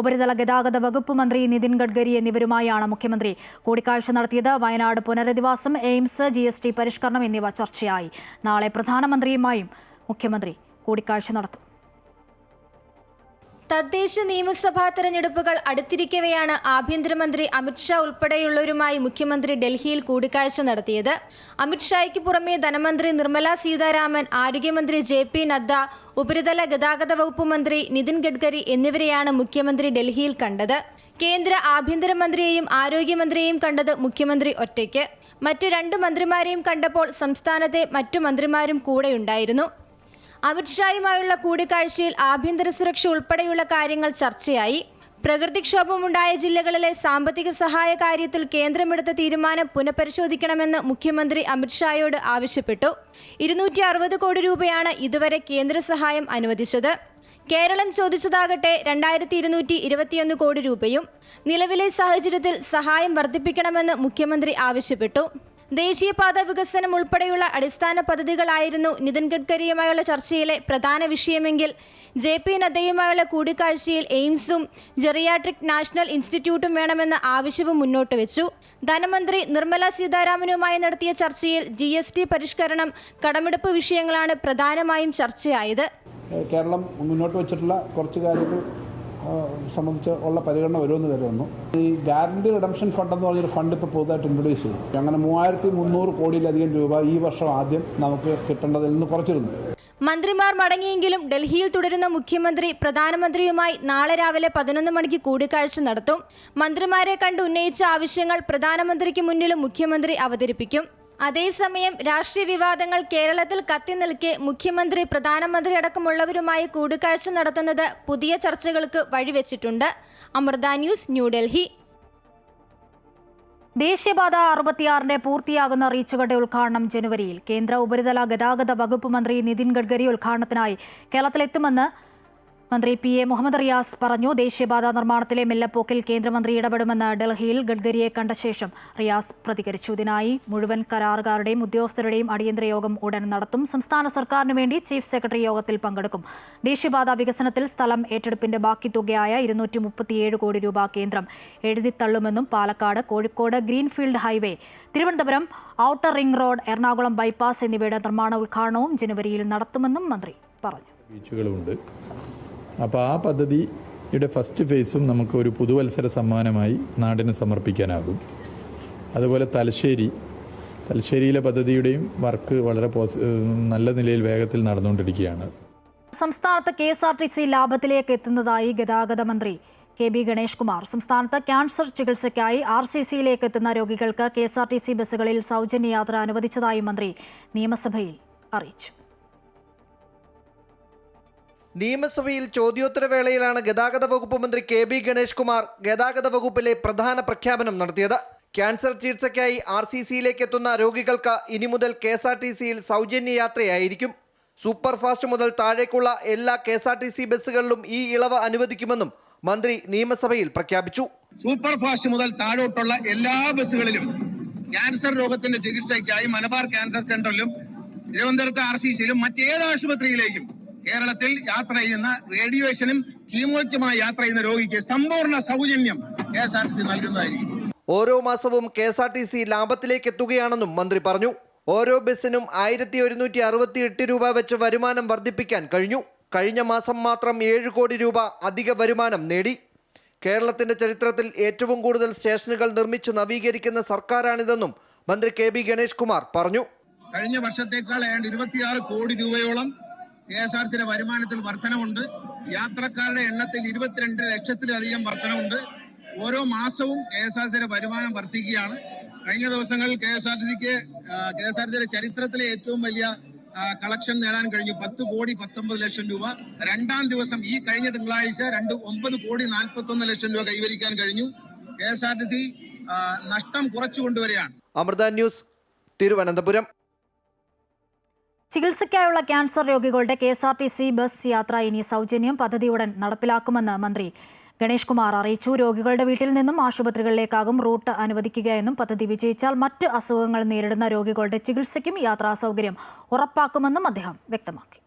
ഉപരിതല ഗതാഗത വകുപ്പ് മന്ത്രി നിതിൻ ഗഡ്കരി എന്നിവരുമായാണ് മുഖ്യമന്ത്രി കൂടിക്കാഴ്ച നടത്തിയത്. വയനാട് പുനരധിവാസം, എയിംസ്, GST പരിഷ്കരണം എന്നിവ ചർച്ചയായി. നാളെ പ്രധാനമന്ത്രിയുമായും മുഖ്യമന്ത്രി കൂടിക്കാഴ്ച നടത്തും. തദ്ദേശ നിയമസഭാ തെരഞ്ഞെടുപ്പുകൾ അടുത്തിരിക്കവെയാണ് ആഭ്യന്തരമന്ത്രി അമിത്ഷാ ഉൾപ്പെടെയുള്ളവരുമായി മുഖ്യമന്ത്രി ഡൽഹിയിൽ കൂടിക്കാഴ്ച നടത്തിയത്. അമിത്ഷായ്ക്ക് പുറമെ ധനമന്ത്രി നിർമ്മല സീതാരാമൻ, ആരോഗ്യമന്ത്രി JP നദ്ദ, ഉപരിതല ഗതാഗത വകുപ്പ് മന്ത്രി നിതിൻ ഗഡ്കരി എന്നിവരെയാണ് മുഖ്യമന്ത്രി ഡൽഹിയിൽ കണ്ടത്. കേന്ദ്ര ആഭ്യന്തരമന്ത്രിയെയും ആരോഗ്യമന്ത്രിയെയും കണ്ടത് മുഖ്യമന്ത്രി ഒറ്റയ്ക്ക്. മറ്റ് 2 മന്ത്രിമാരെയും കണ്ടപ്പോൾ സംസ്ഥാനത്തെ മറ്റു മന്ത്രിമാരും കൂടെയുണ്ടായിരുന്നു. അമിത്ഷായുമായുള്ള കൂടിക്കാഴ്ചയിൽ ആഭ്യന്തര സുരക്ഷ ഉൾപ്പെടെയുള്ള കാര്യങ്ങൾ ചർച്ചയായി. പ്രകൃതിക്ഷോഭമുണ്ടായ ജില്ലകളിലെ സാമ്പത്തിക സഹായ കാര്യത്തിൽ കേന്ദ്രമെടുത്ത തീരുമാനം പുനഃപരിശോധിക്കണമെന്ന് മുഖ്യമന്ത്രി അമിത്ഷായോട് ആവശ്യപ്പെട്ടു. 260 കോടി രൂപയാണ് ഇതുവരെ കേന്ദ്ര സഹായം അനുവദിച്ചത്. കേരളം ചോദിച്ചതാകട്ടെ 2221 കോടി രൂപയും. നിലവിലെ സാഹചര്യത്തിൽ സഹായം വർദ്ധിപ്പിക്കണമെന്ന് മുഖ്യമന്ത്രി ആവശ്യപ്പെട്ടു. ദേശീയപാത വികസനം ഉൾപ്പെടെയുള്ള അടിസ്ഥാന പദ്ധതികളായിരുന്നു നിതിൻ ഗഡ്കരിയുമായുള്ള ചർച്ചയിലെ പ്രധാന വിഷയമെങ്കിൽ JP നദ്ദയുമായുള്ള കൂടിക്കാഴ്ചയിൽ എയിംസും ജെറിയാട്രിക് നാഷണൽ ഇൻസ്റ്റിറ്റ്യൂട്ടും വേണമെന്ന ആവശ്യവും മുന്നോട്ട് വെച്ചു. ധനമന്ത്രി നിർമ്മല സീതാരാമനുമായി നടത്തിയ ചർച്ചയിൽ GST പരിഷ്കരണം, കടമെടുപ്പ് വിഷയങ്ങളാണ് പ്രധാനമായും ചർച്ചയായത്. കേരളം മുന്നോട്ട് വെച്ചിട്ടുള്ള കുറച്ച് കാര്യങ്ങൾ സംബന്ധിച്ച് ഉള്ള പരിഗണന വരുമെന്ന് കരുതുന്നു. ഈ ഗ്യാരണ്ടി റിഡംഷൻ ഫണ്ട് എന്ന് പറഞ്ഞൊരു ഫണ്ട് ഇപ്പോൾ പുതുതായിട്ട് ഇൻട്രൊഡ്യൂസ് ചെയ്തു. അങ്ങനെ 3300 കോടിയിലധികം രൂപ ഈ വർഷം ആദ്യം നമുക്ക് കിട്ടേണ്ടതിൽ നിന്ന് കുറച്ചിരുന്നു. മന്ത്രിമാർ മടങ്ങിയെങ്കിലും ഡൽഹിയിൽ തുടരുന്ന മുഖ്യമന്ത്രി പ്രധാനമന്ത്രിയുമായി നാളെ രാവിലെ 11 മണിക്ക് കൂടിക്കാഴ്ച നടത്തും. മന്ത്രിമാരെ കണ്ട് ഉന്നയിച്ച ആവശ്യങ്ങൾ പ്രധാനമന്ത്രിക്ക് മുന്നിലും മുഖ്യമന്ത്രി അവതരിപ്പിക്കും. അതേസമയം രാഷ്ട്രീയ വിവാദങ്ങൾ കേരളത്തിൽ കത്തി നിൽക്കെ മുഖ്യമന്ത്രി, പ്രധാനമന്ത്രി അടക്കമുള്ളവരുമായി കൂടിക്കാഴ്ച നടത്തുന്നത് പുതിയ ചർച്ചകൾക്ക് വഴിവെച്ചിട്ടുണ്ട്. അമൃത ന്യൂസ്, ന്യൂഡൽഹി. ദേശീയപാത 66 പൂർത്തിയാകുന്ന റീച്ചുകളുടെ ഉദ്ഘാടനം ജനുവരിയിൽ. കേന്ദ്ര ഉപരിതല ഗതാഗത വകുപ്പ് മന്ത്രി നിതിൻ ഗഡ്കരി ഉദ്ഘാടനത്തിനായി കേരളത്തിലെത്തുമെന്ന് മന്ത്രി PA മുഹമ്മദ് റിയാസ് പറഞ്ഞു. ദേശീയപാത നിർമ്മാണത്തിലെ മെല്ലെപ്പോക്കിൽ കേന്ദ്രമന്ത്രി ഇടപെടുമെന്ന് ഡൽഹിയിൽ ഗഡ്കരിയെ കണ്ട ശേഷം റിയാസ് പ്രതികരിച്ചു. ഇതിനായി മുഴുവൻ കരാറുകാരുടെയും ഉദ്യോഗസ്ഥരുടെയും അടിയന്തര യോഗം ഉടൻ നടത്തും. സംസ്ഥാന സർക്കാരിനു വേണ്ടി ചീഫ് സെക്രട്ടറി യോഗത്തിൽ പങ്കെടുക്കും. ദേശീയപാത വികസനത്തിൽ സ്ഥലം ഏറ്റെടുപ്പിന്റെ ബാക്കി തുകയായ 237 കോടി രൂപ കേന്ദ്രം എഴുതിത്തള്ളുമെന്നും Palakkad, Kozhikode greenfield highway, Thiruvananthapuram outer ring road, Ernakulam bypass എന്നിവയുടെ നിർമ്മാണ ഉദ്ഘാടനവും ജനുവരിയിൽ നടത്തുമെന്നും മന്ത്രി പറഞ്ഞു. ബീച്ചുകളുണ്ട്. അപ്പോൾ ആ പദ്ധതിയുടെ ഫസ്റ്റ് ഫേസും നമുക്ക് ഒരു പുതുവത്സര സമ്മാനമായി നാടിന് സമർപ്പിക്കാനാകും. അതുപോലെ തലശ്ശേരിയിലെ പദ്ധതിയുടെയും വർക്ക് വളരെ നല്ല നിലയിൽ വേഗത്തിൽ നടന്നുകൊണ്ടിരിക്കുകയാണ്. സംസ്ഥാനത്ത് KSRTC ലാഭത്തിലേക്ക് എത്തുന്നതായി ഗതാഗത മന്ത്രി KB ഗണേഷ് കുമാർ. സംസ്ഥാനത്ത് ക്യാൻസർ ചികിത്സയ്ക്കായി RCCയിലേക്ക് എത്തുന്ന രോഗികൾക്ക് KSRTC ബസ്സുകളിൽ സൗജന്യ യാത്ര അനുവദിച്ചതായി മന്ത്രി നിയമസഭയിൽ അറിയിച്ചു. നിയമസഭയിൽ ചോദ്യോത്തരവേളയിലാണ് ഗതാഗത വകുപ്പ് മന്ത്രി KB ഗണേഷ് കുമാർ ഗതാഗത വകുപ്പിലെ പ്രധാന പ്രഖ്യാപനം നടത്തിയത്. ക്യാൻസർ ചികിത്സയ്ക്കായി RCCയിലേക്ക് എത്തുന്ന രോഗികൾക്ക് ഇനി മുതൽ KSRTCയിൽ സൗജന്യ യാത്രയായിരിക്കും. സൂപ്പർ ഫാസ്റ്റ് മുതൽ താഴേക്കുള്ള എല്ലാ KSRTC ബസ്സുകളിലും ഈ ഇളവ് അനുവദിക്കുമെന്നും മന്ത്രി നിയമസഭയിൽ പ്രഖ്യാപിച്ചു. സൂപ്പർ ഫാസ്റ്റ് മുതൽ താഴോട്ടുള്ള എല്ലാ ബസ്സുകളിലും ക്യാൻസർ രോഗത്തിന്റെ ചികിത്സയ്ക്കായി മലബാർ ക്യാൻസർ സെന്ററിലും തിരുവനന്തപുരത്ത് RCCയിലും മറ്റേത് ആശുപത്രിയിലേക്കും കേരളത്തിൽ യാത്ര ചെയ്യുന്ന റേഡിയേഷനും കീമോയ്ക്കുമായി യാത്ര ചെയ്യുന്ന രോഗിക്ക് സമ്പൂർണ്ണ സൗജന്യം KSRTC നൽകുന്നതായിരിക്കും. ഓരോ മാസവും KSRTC ലാഭത്തിലേക്ക് എത്തുകയാണെന്നും മന്ത്രി പറഞ്ഞു. ഓരോ ബസ്സിനും 1168 രൂപ വെച്ച് വരുമാനം വർദ്ധിപ്പിക്കാൻ കഴിഞ്ഞു. കഴിഞ്ഞ മാസം മാത്രം 7 കോടി രൂപ അധിക വരുമാനം നേടി. കേരളത്തിന്റെ ചരിത്രത്തിൽ ഏറ്റവും കൂടുതൽ സ്റ്റേഷനുകൾ നിർമ്മിച്ച് നവീകരിക്കുന്ന സർക്കാരാണിതെന്നും മന്ത്രി KB ഗണേഷ് കുമാർ പറഞ്ഞു. കഴിഞ്ഞ വർഷത്തേക്കാൾ 26 കോടി രൂപയോളം KSRTCയുടെ വരുമാനത്തിൽ വർധനവുണ്ട്. യാത്രക്കാരുടെ എണ്ണത്തിൽ 22 ലക്ഷത്തിലധികം വർധനവുണ്ട്. ഓരോ മാസവും KSRTCയുടെ വരുമാനം വർദ്ധിക്കുകയാണ്. കഴിഞ്ഞ ദിവസങ്ങളിൽ KSRTCയുടെ ചരിത്രത്തിലെ ഏറ്റവും വലിയ കളക്ഷൻ നേടാൻ കഴിഞ്ഞു. 10 കോടി 19 ലക്ഷം രൂപ. രണ്ടാം ദിവസം ഈ കഴിഞ്ഞ തിങ്കളാഴ്ച 9 കോടി 41 ലക്ഷം രൂപ കൈവരിക്കാൻ കഴിഞ്ഞു. KSRTC നഷ്ടം കുറച്ചു കൊണ്ടുവരികയാണ്. അമൃത ന്യൂസ്, തിരുവനന്തപുരം. ചികിത്സയ്ക്കായുള്ള ക്യാൻസർ രോഗികളുടെ KSRTC ബസ് യാത്ര ഇനി സൗജന്യം. പദ്ധതി ഉടൻ നടപ്പിലാക്കുമെന്ന് മന്ത്രി ഗണേഷ് കുമാർ അറിയിച്ചു. രോഗികളുടെ വീട്ടിൽ നിന്നും ആശുപത്രികളിലേക്കാകും റൂട്ട് അനുവദിക്കുകയെന്നും പദ്ധതി വിജയിച്ചാൽ മറ്റ് അസുഖങ്ങൾ നേരിടുന്ന രോഗികളുടെ ചികിത്സയ്ക്കും യാത്രാ സൗകര്യം ഉറപ്പാക്കുമെന്നും അദ്ദേഹം വ്യക്തമാക്കി.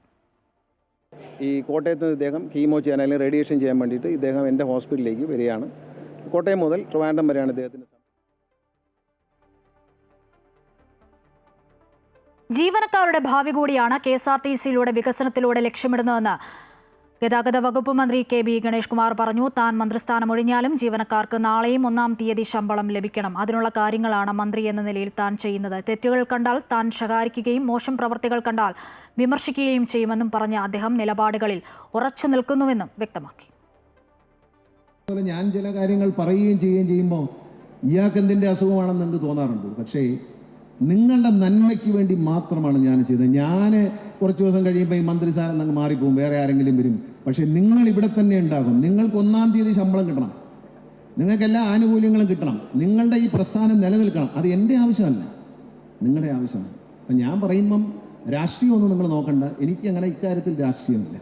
ഈ കോട്ടയത്ത് ഇദ്ദേഹം കീമോ ചെയ്യാൻ അല്ലെങ്കിൽ റേഡിയേഷൻ ചെയ്യാൻ വേണ്ടിയിട്ട് ഇദ്ദേഹം എൻ്റെ ഹോസ്പിറ്റലിലേക്ക് വരികയാണ്. കോട്ടയം മുതൽ ട്രിവാൻഡ്രം വരെയാണ് ഇദ്ദേഹത്തിന്. ജീവനക്കാരുടെ ഭാവി കൂടിയാണ് KSRTCയിലൂടെ വികസനത്തിലൂടെ ലക്ഷ്യമിടുന്നതെന്ന് ഗതാഗത വകുപ്പ് മന്ത്രി KB ഗണേഷ് കുമാർ പറഞ്ഞു, താൻ മന്ത്രിസ്ഥാനം ഒഴിഞ്ഞാലും ജീവനക്കാർക്ക് നാളെയും 1-ാം തീയതി ശമ്പളം ലഭിക്കണം. അതിനുള്ള കാര്യങ്ങളാണ് മന്ത്രി എന്ന നിലയിൽ താൻ ചെയ്യുന്നത്. തെറ്റുകൾ കണ്ടാൽ താൻ ശകാരിക്കുകയും മോശം പ്രവർത്തികൾ കണ്ടാൽ വിമർശിക്കുകയും ചെയ്യുമെന്നും പറഞ്ഞ അദ്ദേഹം നിലപാടുകളിൽ ഉറച്ചു നിൽക്കുന്നുവെന്നും വ്യക്തമാക്കി. ഞാൻ ചില കാര്യങ്ങൾ പറയുകയും ചെയ്യുമ്പോൾ ഇയാൾക്ക് എന്തിൻ്റെ അസുഖമാണെന്ന് നിങ്ങൾക്ക് തോന്നാറുണ്ട്. പക്ഷേ നിങ്ങളുടെ നന്മയ്ക്ക് വേണ്ടി മാത്രമാണ് ഞാൻ ചെയ്തത്. ഞാൻ കുറച്ച് ദിവസം കഴിയുമ്പോൾ ഈ മന്ത്രിസ്ഥാനം അങ്ങ് മാറിപ്പോകും, വേറെ ആരെങ്കിലും വരും. പക്ഷേ നിങ്ങൾ ഇവിടെ തന്നെ ഉണ്ടാകും. നിങ്ങൾക്ക് 1-ാം തീയതി ശമ്പളം കിട്ടണം, നിങ്ങൾക്ക് എല്ലാ ആനുകൂല്യങ്ങളും കിട്ടണം, നിങ്ങളുടെ ഈ പ്രസ്ഥാനം നിലനിൽക്കണം. അത് എൻ്റെ ആവശ്യമല്ല, നിങ്ങളുടെ ആവശ്യമാണ്. അപ്പം ഞാൻ പറയുമ്പം രാഷ്ട്രീയമൊന്നും നിങ്ങൾ നോക്കണ്ട. എനിക്ക് അങ്ങനെ ഇക്കാര്യത്തിൽ രാഷ്ട്രീയമില്ല.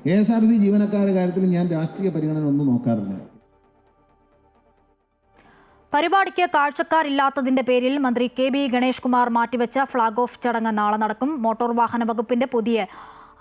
KSRTC ജീവനക്കാരുടെ കാര്യത്തിൽ ഞാൻ രാഷ്ട്രീയ പരിഗണന ഒന്നും നോക്കാറില്ല. പരിപാടിക്ക് കാഴ്ചക്കാരില്ലാത്തതിന്റെ പേരിൽ മന്ത്രി KB ഗണേഷ് കുമാർ മാറ്റിവെച്ച ഫ്ളാഗ് ഓഫ് ചടങ്ങ് നാളെ നടക്കും. മോട്ടോർ വാഹന വകുപ്പിന്റെ പുതിയ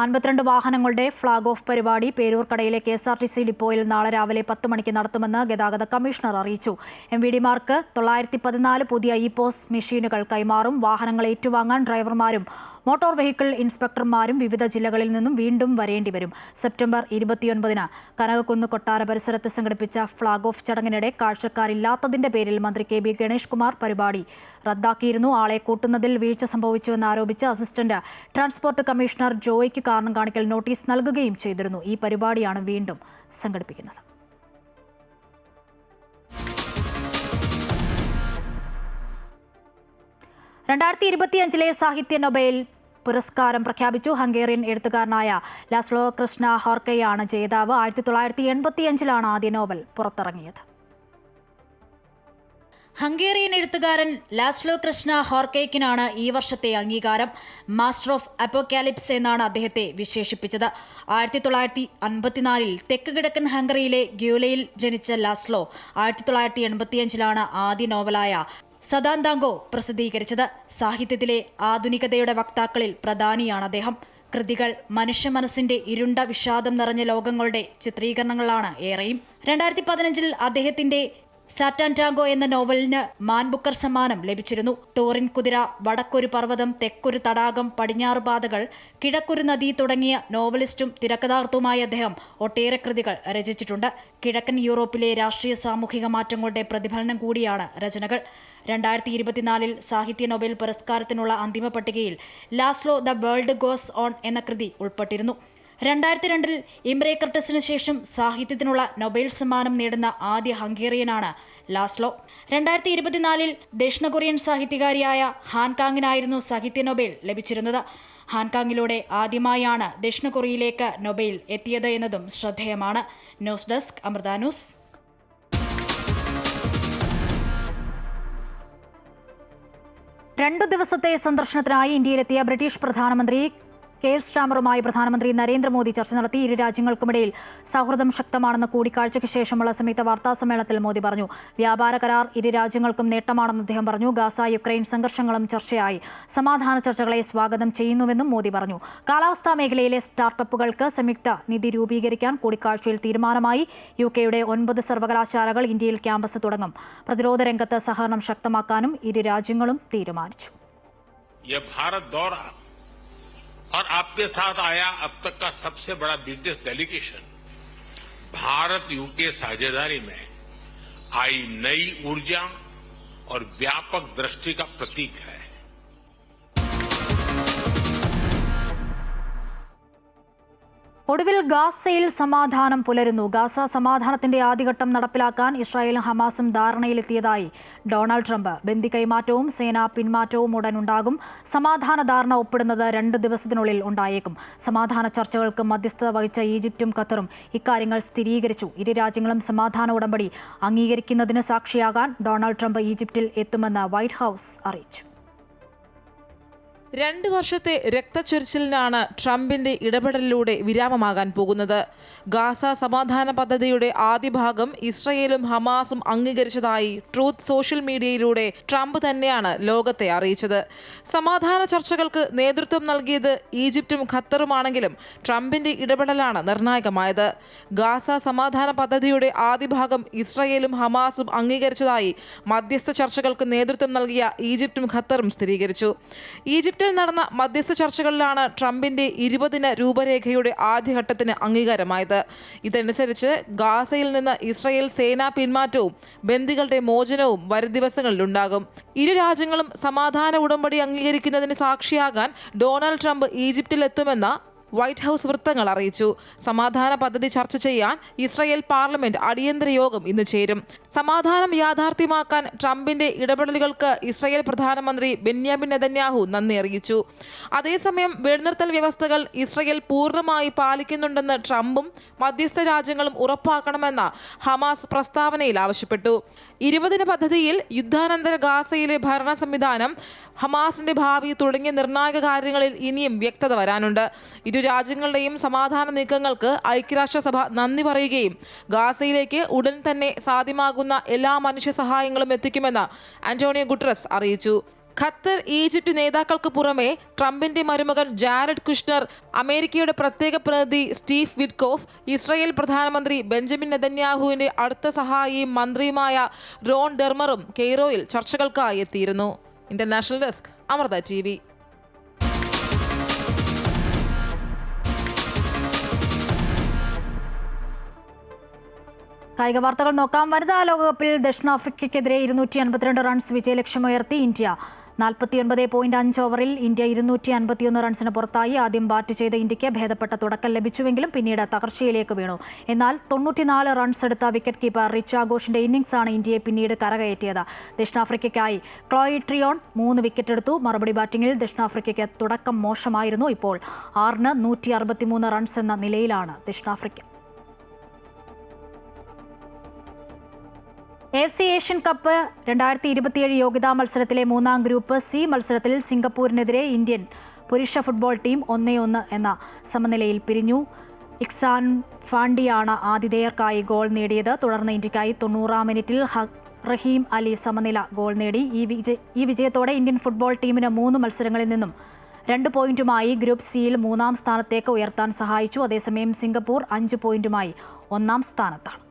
52 വാഹനങ്ങളുടെ ഫ്ളാഗ് ഓഫ് പരിപാടി പേരൂർക്കടയിലെ KSRTC ഡിപ്പോയിൽ നാളെ രാവിലെ 10 മണിക്ക് നടത്തുമെന്ന് ഗതാഗത കമ്മീഷണർ അറിയിച്ചു. MVD-മാർക്ക് 914 പുതിയ e-POS മെഷീനുകൾ കൈമാറും. വാഹനങ്ങൾ ഏറ്റുവാങ്ങാൻ ഡ്രൈവർമാരും മോട്ടോർ വെഹിക്കിൾ ഇൻസ്പെക്ടർമാരും വിവിധ ജില്ലകളിൽ നിന്നും വീണ്ടും വരേണ്ടി വരും. സെപ്റ്റംബർ 29-ന് കനകക്കുന്ന് കൊട്ടാര പരിസരത്ത് സംഘടിപ്പിച്ച ഫ്ളാഗ് ഓഫ് ചടങ്ങിനിടെ കാഴ്ചക്കാരില്ലാത്തതിന്റെ പേരിൽ മന്ത്രി KB ഗണേഷ് കുമാർ പരിപാടി റദ്ദാക്കിയിരുന്നു. ആളെ കൂട്ടുന്നതിൽ വീഴ്ച സംഭവിച്ചുവെന്ന് ആരോപിച്ച് അസിസ്റ്റന്റ് ട്രാൻസ്പോർട്ട് കമ്മീഷണർ ജോയ്ക്ക് കാരണം കാണിക്കൽ നോട്ടീസ് നൽകുകയും ചെയ്തിരുന്നു. ഈ പരിപാടിയാണ് വീണ്ടും സംഘടിപ്പിക്കുന്നത്. ലെ സാഹിത്യ നൊബേൽ പുരസ്കാരം പ്രഖ്യാപിച്ചു. ഹംഗേറിയൻ എഴുത്തുകാരനായ ലാസ്ലോ കൃഷ്ണ ഹോർക്കയാണ് ജേതാവ്. 1985-ലാണ് ആദ്യ നോവൽ പുറത്തിറങ്ങിയത്. ഹംഗേറിയൻ എഴുത്തുകാരൻ ലാസ്ലോ കൃഷ്ണ ഹോർക്കയ്ക്കിനാണ് ഈ വർഷത്തെ അംഗീകാരം. മാസ്റ്റർ ഓഫ് അപ്പോക്കാലിപ്സ് എന്നാണ് അദ്ദേഹത്തെ വിശേഷിപ്പിച്ചത്. 1954-ൽ തെക്ക് കിഴക്കൻ ഹംഗറിയിലെ ഗ്യൂലയിൽ ജനിച്ച ലാസ്ലോ 1985-ലാണ് ആദ്യ നോവലായ സദാന്താങ്കോ പ്രസിദ്ധീകരിച്ചത്. സാഹിത്യത്തിലെ ആധുനികതയുടെ വക്താക്കളിൽ പ്രധാനിയാണ് അദ്ദേഹം. കൃതികൾ മനുഷ്യ മനസ്സിന്റെ ഇരുണ്ട വിഷാദം നിറഞ്ഞ ലോകങ്ങളുടെ ചിത്രീകരണങ്ങളാണ് ഏറെയും. 2015-ൽ അദ്ദേഹത്തിന്റെ സാറ്റാൻ ടാങ്കോ എന്ന നോവലിന് മാൻ ബുക്കർ സമ്മാനം ലഭിച്ചിരുന്നു. ടോറിൻ കുതിര, വടക്കൊരു പർവ്വതം, തെക്കൊരു തടാകം, പടിഞ്ഞാറ് പാതകൾ, കിഴക്കൊരു നദി തുടങ്ങിയ നോവലിസ്റ്റും തിരക്കഥാകൃത്തുമായ അദ്ദേഹം ഒട്ടേറെ കൃതികൾ രചിച്ചിട്ടുണ്ട്. കിഴക്കൻ യൂറോപ്പിലെ രാഷ്ട്രീയ സാമൂഹിക മാറ്റങ്ങളുടെ പ്രതിഫലനം കൂടിയാണ് രചനകൾ. 2024-ൽ സാഹിത്യ നൊബേൽ പുരസ്കാരത്തിനുള്ള അന്തിമ പട്ടികയിൽ Laszlo the world goes on എന്ന കൃതി ഉൾപ്പെട്ടിരുന്നു. 2002-ൽ ഇംറെ കർട്ടസിന് ശേഷം സാഹിത്യത്തിനുള്ള നൊബേൽ സമ്മാനം നേടുന്ന ആദ്യ ഹംഗേറിയനാണ് ലാസ്ലോ. 2024-ൽ ദക്ഷിണ കൊറിയൻ സാഹിത്യകാരിയായ ഹാൻകാങ്ങിനായിരുന്നു സാഹിത്യ നൊബേൽ ലഭിച്ചിരുന്നത്. ഹാൻകാങ്ങിലൂടെ ആദ്യമായാണ് ദക്ഷിണ കൊറിയയിലേക്ക് നൊബേൽ എത്തിയത് എന്നതും ശ്രദ്ധേയമാണ്. News desk, Amrita news. രണ്ടു ദിവസത്തെ സന്ദർശനത്തിനായി ഇന്ത്യയിലെത്തിയ ബ്രിട്ടീഷ് പ്രധാനമന്ത്രി കെയർ സ്റ്റാമറുമായി പ്രധാനമന്ത്രി നരേന്ദ്രമോദി ചർച്ച നടത്തി. ഇരു രാജ്യങ്ങൾക്കുമിടയിൽ സൗഹൃദം ശക്തമാണെന്ന് കൂടിക്കാഴ്ചയ്ക്ക് ശേഷമുള്ള സംയുക്ത വാർത്താ സമ്മേളനത്തിൽ മോദി പറഞ്ഞു. വ്യാപാര കരാർ ഇരു രാജ്യങ്ങൾക്കും നേട്ടമാണെന്ന് അദ്ദേഹം പറഞ്ഞു. ഗാസ യുക്രൈൻ സംഘർഷങ്ങളും ചർച്ചയായി. സമാധാന ചർച്ചകളെ സ്വാഗതം ചെയ്യുന്നുവെന്നും മോദി പറഞ്ഞു. കാലാവസ്ഥാ മേഖലയിലെ സ്റ്റാർട്ടപ്പുകൾക്ക് സംയുക്ത നിധി രൂപീകരിക്കാൻ കൂടിക്കാഴ്ചയിൽ തീരുമാനമായി. UK-യുടെ 9 സർവകലാശാലകൾ ഇന്ത്യയിൽ ക്യാമ്പസ് തുടങ്ങും. പ്രതിരോധ രംഗത്ത് സഹകരണം ശക്തമാക്കാനും ഇരു രാജ്യങ്ങളും തീരുമാനിച്ചു. और आपके साथ आया अब तक का सबसे बड़ा बिजनेस डेलीगेशन भारत यूके साझेदारी में आई नई ऊर्जा और व्यापक दृष्टि का प्रतीक है. ഒടുവിൽ ഗാസയിൽ സമാധാനം പുലരുന്നു. ഗാസ സമാധാനത്തിന്റെ ആദ്യഘട്ടം നടപ്പിലാക്കാൻ ഇസ്രായേലും ഹമാസും ധാരണയിലെത്തിയതായി ഡൊണാൾഡ് ട്രംപ്. ബന്ദി കൈമാറ്റവും സേനാ പിന്മാറ്റവും ഉടൻ ഉണ്ടാകും. സമാധാന ധാരണ ഒപ്പിടുന്നത് 2 ദിവസത്തിനുള്ളിൽ ഉണ്ടായേക്കും. സമാധാന ചർച്ചകൾക്ക് മധ്യസ്ഥത വഹിച്ച ഈജിപ്തും ഖത്തറും ഇക്കാര്യങ്ങൾ സ്ഥിരീകരിച്ചു. ഇരു രാജ്യങ്ങളും സമാധാന ഉടമ്പടി അംഗീകരിക്കുന്നതിന് സാക്ഷിയാകാൻ ഡൊണാൾഡ് ട്രംപ് ഈജിപ്തിൽ എത്തുമെന്ന് വൈറ്റ് ഹൌസ് അറിയിച്ചു. 2 വർഷത്തെ രക്തച്ചൊരിച്ചിലിനാണ് ട്രംപിന്റെ ഇടപെടലിലൂടെ വിരാമമാകാൻ പോകുന്നത്. ഗാസ സമാധാന പദ്ധതിയുടെ ആദ്യ ഭാഗം ഇസ്രയേലും ഹമാസും അംഗീകരിച്ചതായി ട്രൂത്ത് സോഷ്യൽ മീഡിയയിലൂടെ ട്രംപ് തന്നെയാണ് ലോകത്തെ അറിയിച്ചത്. സമാധാന ചർച്ചകൾക്ക് നേതൃത്വം നൽകിയത് ഈജിപ്തും ഖത്തറുമാണെങ്കിലും ട്രംപിന്റെ ഇടപെടലാണ് നിർണായകമായത്. ഗാസ സമാധാന പദ്ധതിയുടെ ആദ്യ ഭാഗം ഇസ്രയേലും ഹമാസും അംഗീകരിച്ചതായി മധ്യസ്ഥ ചർച്ചകൾക്ക് നേതൃത്വം നൽകിയ ഈജിപ്തും ഖത്തറും സ്ഥിരീകരിച്ചു. ഈജിപ്ത് കുവൈറ്റിൽ നടന്ന മധ്യസ്ഥ ചർച്ചകളിലാണ് ട്രംപിന്റെ 20 രൂപരേഖയുടെ ആദ്യഘട്ടത്തിന് അംഗീകാരമായത്. ഇതനുസരിച്ച് ഗാസയിൽ നിന്ന് ഇസ്രായേൽ സേനാ പിന്മാറ്റവും ബന്ദികളുടെ മോചനവും വരും ദിവസങ്ങളിലുണ്ടാകും. ഇരു രാജ്യങ്ങളും സമാധാന ഉടമ്പടി അംഗീകരിക്കുന്നതിന് സാക്ഷിയാകാൻ ഡൊണാൾഡ് ട്രംപ് ഈജിപ്തിലെത്തുമെന്ന വൈറ്റ് ഹൗസ് വൃത്തങ്ങൾ അറിയിച്ചു. സമാധാന പദ്ധതി ചർച്ച ചെയ്യാൻ ഇസ്രായേൽ പാർലമെന്റ് അടിയന്തര യോഗം ഇന്ന് ചേരും. സമാധാനം യാഥാർത്ഥ്യമാക്കാൻ ട്രംപിന്റെ ഇടപെടലുകൾക്ക് ഇസ്രായേൽ പ്രധാനമന്ത്രി ബെന്യാമിൻ നെതന്യാഹു നന്ദി അറിയിച്ചു. അതേസമയം വെടിനിർത്തൽ വ്യവസ്ഥകൾ ഇസ്രായേൽ പൂർണ്ണമായി പാലിക്കുന്നുണ്ടെന്ന് ട്രംപും മധ്യസ്ഥ രാജ്യങ്ങളും ഉറപ്പാക്കണമെന്ന ഹമാസ് പ്രസ്താവനയിൽ ആവശ്യപ്പെട്ടു. 20 പദ്ധതിയിൽ യുദ്ധാനന്തര ഗാസയിലെ ഭരണ സംവിധാനം, ഹമാസിന്റെ ഭാവി തുടങ്ങിയ നിർണായക കാര്യങ്ങളിൽ ഇനിയും വ്യക്തത വരാനുണ്ട്. ഇരു രാജ്യങ്ങളുടെയും സമാധാന നീക്കങ്ങൾക്ക് ഐക്യരാഷ്ട്രസഭ നന്ദി പറയുകയും ഗാസയിലേക്ക് ഉടൻ തന്നെ സാധ്യമാകുന്ന എല്ലാ മനുഷ്യ സഹായങ്ങളും എത്തിക്കുമെന്ന് ആന്റോണിയോ ഗുട്ടറസ് അറിയിച്ചു. ഖത്തർ, ഈജിപ്റ്റ് നേതാക്കൾക്ക് പുറമെ ട്രംപിന്റെ മരുമകൻ ജാരഡ് കുഷ്നർ, അമേരിക്കയുടെ പ്രത്യേക പ്രതിനിധി സ്റ്റീവ് വിറ്റ്കോഫ്, ഇസ്രായേൽ പ്രധാനമന്ത്രി ബെഞ്ചമിൻ നെതന്യാഹുവിന്റെ അടുത്ത സഹായിയും മന്ത്രിയുമായ റോൺ ഡെർമറും കെയ്റോയിൽ ചർച്ചകൾക്കായി എത്തിയിരുന്നു. International desk, Amrita TV. കായിക വാർത്തകൾ നോക്കാം. വനിതാ ലോകകപ്പിൽ ദക്ഷിണാഫ്രിക്കയ്ക്കെതിരെ 252 റൺസ് വിജയലക്ഷ്യമുയർത്തി ഇന്ത്യ. 49.5 ഓവറിൽ ഇന്ത്യ 251 റൺസിന് പുറത്തായി. ആദ്യം ബാറ്റ് ചെയ്ത ഇന്ത്യക്ക് ഭേദപ്പെട്ട തുടക്കം ലഭിച്ചുവെങ്കിലും പിന്നീട് തകർച്ചയിലേക്ക് വീണു. എന്നാൽ 94 റൺസ് എടുത്ത വിക്കറ്റ് കീപ്പർ റിച്ച് ആഘോഷിന്റെ ഇന്നിംഗ്സാണ് ഇന്ത്യയെ പിന്നീട് കരകയറ്റിയത്. ദക്ഷിണാഫ്രിക്കയ്ക്കായി ക്ലോയി ട്രിയോൺ 3 വിക്കറ്റ് എടുത്തു. മറുപടി ബാറ്റിംഗിൽ ദക്ഷിണാഫ്രിക്കയ്ക്ക് തുടക്കം മോശമായിരുന്നു. ഇപ്പോൾ 6-ന് 163 റൺസ് എന്ന നിലയിലാണ് ദക്ഷിണാഫ്രിക്ക. AFC ഏഷ്യൻ കപ്പ് 2027 യോഗ്യതാ മത്സരത്തിലെ 3ാം ഗ്രൂപ്പ് സി മത്സരത്തിൽ സിംഗപ്പൂരിനെതിരെ ഇന്ത്യൻ പുരുഷ ഫുട്ബോൾ ടീം 1-1 എന്ന സമനിലയിൽ പിരിഞ്ഞു. ഇക്സാൻ ഫാണ്ടിയാണ് ആതിഥേയർക്കായി ഗോൾ നേടിയത്. തുടർന്ന് ഇന്ത്യക്കായി 90-ാം മിനിറ്റിൽ റഹീം അലി സമനില ഗോൾ നേടി. ഈ വിജയത്തോടെ ഇന്ത്യൻ ഫുട്ബോൾ ടീമിന് 3 മത്സരങ്ങളിൽ നിന്നും 2 പോയിന്റുമായി ഗ്രൂപ്പ് സിയിൽ 3ാം സ്ഥാനത്തേക്ക് ഉയർത്താൻ സഹായിച്ചു. അതേസമയം സിംഗപ്പൂർ 5 പോയിന്റുമായി 1ാം സ്ഥാനത്താണ്.